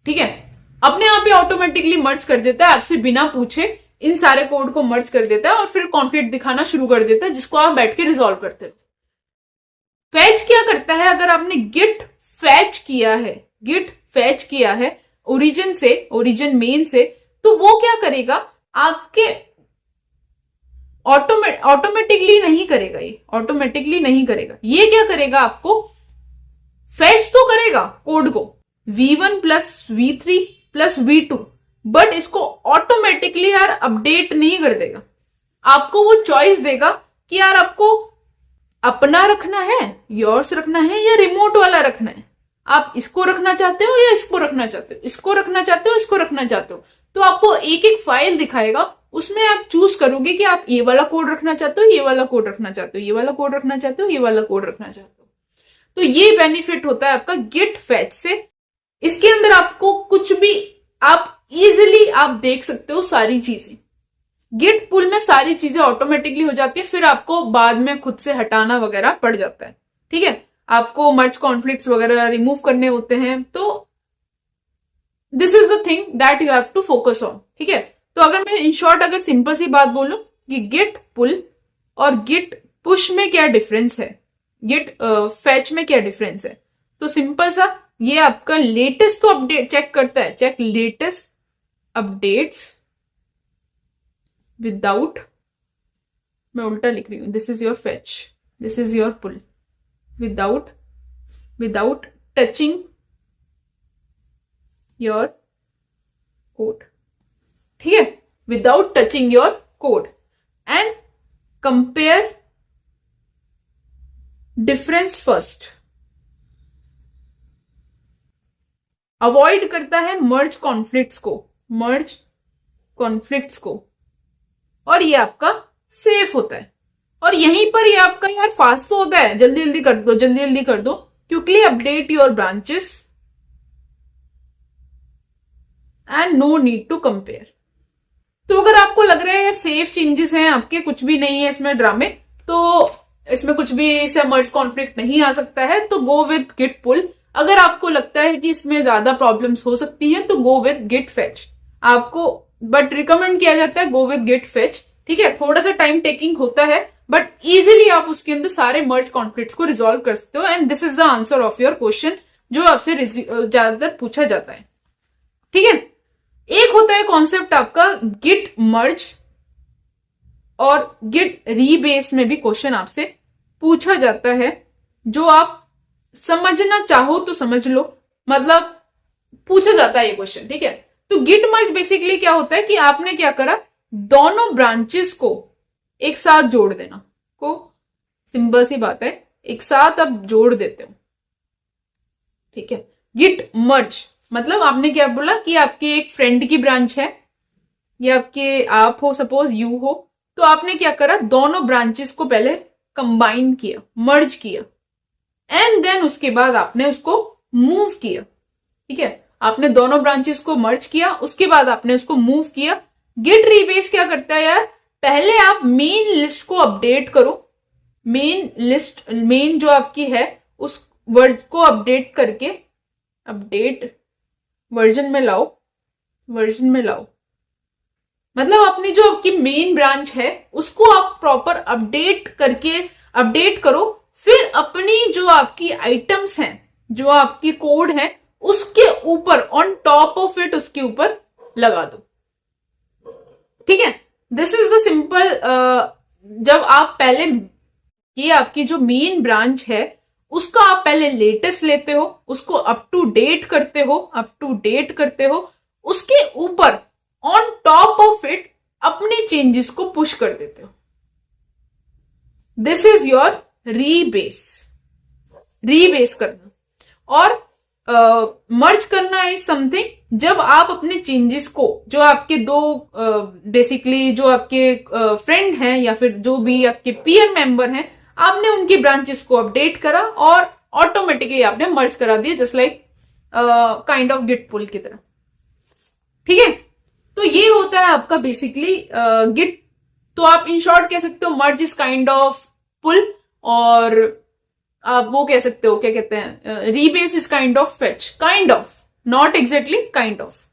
ठीक है, अपने आप ही ऑटोमेटिकली मर्ज कर देता है, आपसे बिना पूछे इन सारे कोड को मर्ज कर देता है और फिर कॉन्फ्लिक्ट दिखाना शुरू कर देता है, जिसको आप बैठ के रिजॉल्व करते हो। फैच क्या करता है, अगर आपने गिट फैच किया है ओरिजिन मेन से, तो वो क्या करेगा, आपके ऑटोमेटिकली नहीं करेगा, ये क्या करेगा, आपको फैच तो करेगा कोड को V1 plus V3 plus V2, but इसको ऑटोमेटिकली यार अपडेट नहीं कर देगा। आपको वो चॉइस देगा कि यार आपको अपना रखना है, योर्स रखना है या रिमोट वाला रखना है, आप इसको रखना चाहते हो या इसको रखना चाहते हो, इसको रखना चाहते हो, इसको रखना चाहते हो। तो आपको एक एक फाइल दिखाएगा, उसमें आप चूज करोगे कि आप ये वाला कोड रखना चाहते हो, ये वाला कोड रखना चाहते हो, ये वाला कोड रखना चाहते हो, ये वाला कोड रखना चाहते हो। तो ये बेनिफिट होता है आपका गिट फैच से। इसके अंदर आपको कुछ भी आप इजिली आप देख सकते हो, सारी चीजें गिट पुल में सारी चीजें ऑटोमेटिकली हो जाती है, फिर आपको बाद में खुद से हटाना वगैरह पड़ जाता है, ठीक है, आपको मर्ज कॉन्फ्लिक्ट्स वगैरह रिमूव करने होते हैं। तो this is the thing that you have to focus on, ठीक है। तो अगर मैं इन शॉर्ट अगर सिंपल सी बात बोलूं कि गिट पुल और गिट पुश में क्या डिफरेंस है, गिट फैच में क्या डिफरेंस है, तो सिंपल सा, ये आपका लेटेस्ट तो अपडेट चेक करता है, चेक लेटेस्ट अपडेट्स विदाउट, मैं उल्टा लिख रही हूं, this is your fetch, this is your pull, without touching your code, ठीक है, without touching your code, and compare difference first. Avoid करता है मर्ज कॉन्फ्लिक्ट्स को, और ये आपका सेफ होता है। और यहीं पर ये आपका यार फास्ट तो होता है, जल्दी जल्दी कर दो, quickly update your branches and no need to compare. तो अगर आपको लग रहा है यार सेफ चेंजेस हैं आपके, कुछ भी नहीं है इसमें ड्रामे, तो इसमें कुछ भी इससे मर्ज कॉन्फ्लिक्ट नहीं आ सकता है, तो गो विद गिट पुल। अगर आपको लगता है कि इसमें ज्यादा प्रॉब्लम्स हो सकती हैं, तो गो विद गिट फैच। आपको बट रिकमेंड किया जाता है गो विद गिट फेच। ठीक है, थोड़ा सा टाइम टेकिंग होता है बट इजिली आप उसके अंदर सारे मर्ज कॉन्फ्लिक्ट्स को रिजोल्व कर सकते हो। And this is the answer of your question जो आपसे ज्यादातर पूछा जाता है। ठीक है, एक होता है कॉन्सेप्ट आपका गिट मर्ज, और गिट रीबेस में भी क्वेश्चन आपसे पूछा जाता है, जो आप समझना चाहो तो समझ लो, मतलब पूछा जाता है ये क्वेश्चन। ठीक है, तो गिट मर्ज बेसिकली क्या होता है कि आपने क्या करा, दोनों ब्रांचेस को एक साथ जोड़ देना, को सिंपल सी बात है, एक साथ आप जोड़ देते हो। ठीक है, गिट मर्ज मतलब आपने क्या बोला कि आपके एक फ्रेंड की ब्रांच है, या आपके आप हो, सपोज यू हो, तो आपने क्या करा, दोनों ब्रांचेस को पहले कंबाइन किया, मर्ज किया, एंड देन उसके बाद आपने उसको मूव किया। ठीक है, आपने दोनों ब्रांचेस को मर्ज किया, उसके बाद आपने उसको मूव किया। गिट रीबेस क्या करता है यार, पहले आप मेन लिस्ट को अपडेट करो, मेन लिस्ट, मेन जो आपकी है उस वर्ड को अपडेट करके, अपडेट वर्जन में लाओ, वर्जन में लाओ, मतलब अपनी जो आपकी मेन ब्रांच है उसको आप प्रॉपर अपडेट करके, अपडेट करो, फिर अपनी जो आपकी आइटम्स हैं, जो आपकी कोड है, उसके ऊपर, ऑन टॉप ऑफ इट, उसके ऊपर लगा दो। ठीक है, दिस इज द सिंपल। जब आप पहले, ये आपकी जो मेन ब्रांच है उसका आप पहले लेटेस्ट लेते हो, उसको अप टू डेट करते हो, अप टू डेट करते हो, उसके ऊपर ऑन टॉप ऑफ इट अपने चेंजेस को पुश कर देते हो। This is your rebase. Rebase करना और मर्ज करना इज समथिंग जब आप अपने चेंजेस को, जो आपके दो बेसिकली जो आपके फ्रेंड हैं या फिर जो भी आपके पीयर मेंबर हैं, आपने उनकी ब्रांचेस को अपडेट करा और ऑटोमेटिकली आपने मर्ज करा दिया, just like kind of git pull की तरह। ठीक है, तो ये होता है आपका बेसिकली गिट। तो आप इन शॉर्ट कह सकते हो मर्ज इज काइंड ऑफ पुल, और आप वो कह सकते हो, क्या कहते हैं, rebase is kind of fetch, kind of, not exactly, kind of.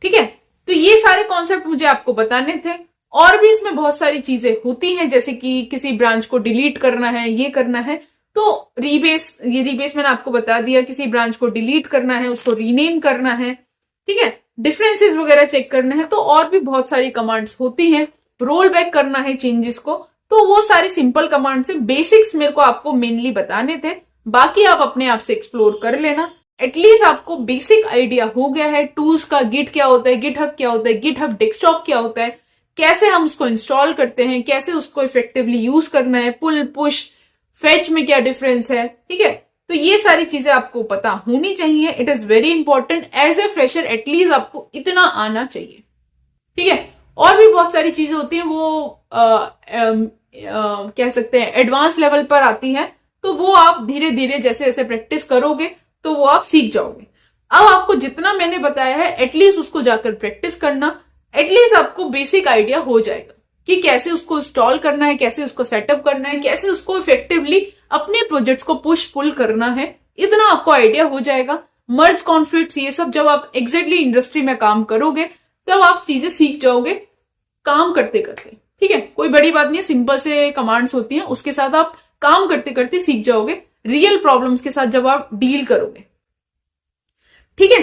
ठीक है, तो ये सारे कॉन्सेप्ट मुझे आपको बताने थे, और भी इसमें बहुत सारी चीजें होती हैं, जैसे कि किसी ब्रांच को डिलीट करना है, ये करना है, तो रीबेस, ये रीबेस मैंने आपको बता दिया, किसी ब्रांच को डिलीट करना है, उसको रीनेम करना है। ठीक है, डिफरेंसेस वगैरह चेक करना है, तो और भी बहुत सारी कमांड्स होती हैं, रोल बैक करना है चेंजेस को, तो वो सारी सिंपल कमांड से बेसिक्स मेरे को आपको मेनली बताने थे, बाकी आप अपने आप से एक्सप्लोर कर लेना। एटलीस्ट आपको बेसिक आइडिया हो गया है टूल्स का, गिट क्या होता है, गिटहब क्या होता है, गिटहब डेस्कटॉप क्या होता है, कैसे हम उसको इंस्टॉल करते हैं, कैसे उसको इफेक्टिवली यूज करना है, पुल, पुश, फेच में क्या डिफरेंस है। ठीक है, तो ये सारी चीजें आपको पता होनी चाहिए। It is very important as a fresher, at least आपको इतना आना चाहिए। ठीक है, और भी बहुत सारी चीजें होती हैं, वो कह सकते हैं एडवांस लेवल पर आती है, तो वो आप धीरे धीरे जैसे जैसे प्रैक्टिस करोगे तो वो आप सीख जाओगे। अब आपको जितना मैंने बताया है एटलीस्ट उसको जाकर प्रैक्टिस करना, एटलीस्ट आपको बेसिक आइडिया हो जाएगा कि कैसे उसको इंस्टॉल करना है, कैसे उसको सेटअप करना है, कैसे उसको इफेक्टिवली अपने प्रोजेक्ट्स को पुश पुल करना है, इतना आपको आइडिया हो जाएगा। मर्ज कॉन्फ्लिक्ट्स, ये सब जब आप एग्जैक्टली इंडस्ट्री में काम करोगे तब आप चीजें सीख जाओगे काम करते करते। ठीक है, कोई बड़ी बात नहीं है, सिंपल से कमांड्स होती हैं, उसके साथ आप काम करते करते सीख जाओगे, रियल प्रॉब्लम्स के साथ जब आप डील करोगे। ठीक है,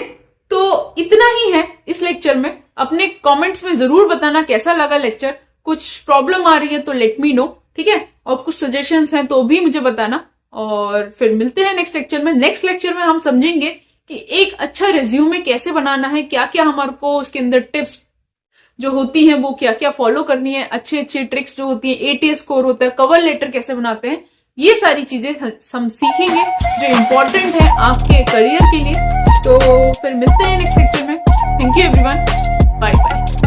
तो इतना ही है इस लेक्चर में। अपने कमेंट्स में जरूर बताना कैसा लगा लेक्चर, कुछ प्रॉब्लम आ रही है तो लेट मी नो। ठीक है, और कुछ सजेशंस हैं तो भी मुझे बताना, और फिर मिलते हैं नेक्स्ट लेक्चर में। नेक्स्ट लेक्चर में हम समझेंगे कि एक अच्छा रिज्यूमे कैसे बनाना है, क्या क्या हमारे को उसके अंदर टिप्स जो होती हैं वो क्या क्या फॉलो करनी है, अच्छे अच्छे ट्रिक्स जो होती है, ATS स्कोर होता है, कवर लेटर कैसे बनाते हैं, ये सारी चीजें हम सीखेंगे जो इंपॉर्टेंट है आपके करियर के लिए। तो फिर मिलते हैं नेक्स्ट लेक्चर में। Thank you everyone, bye bye.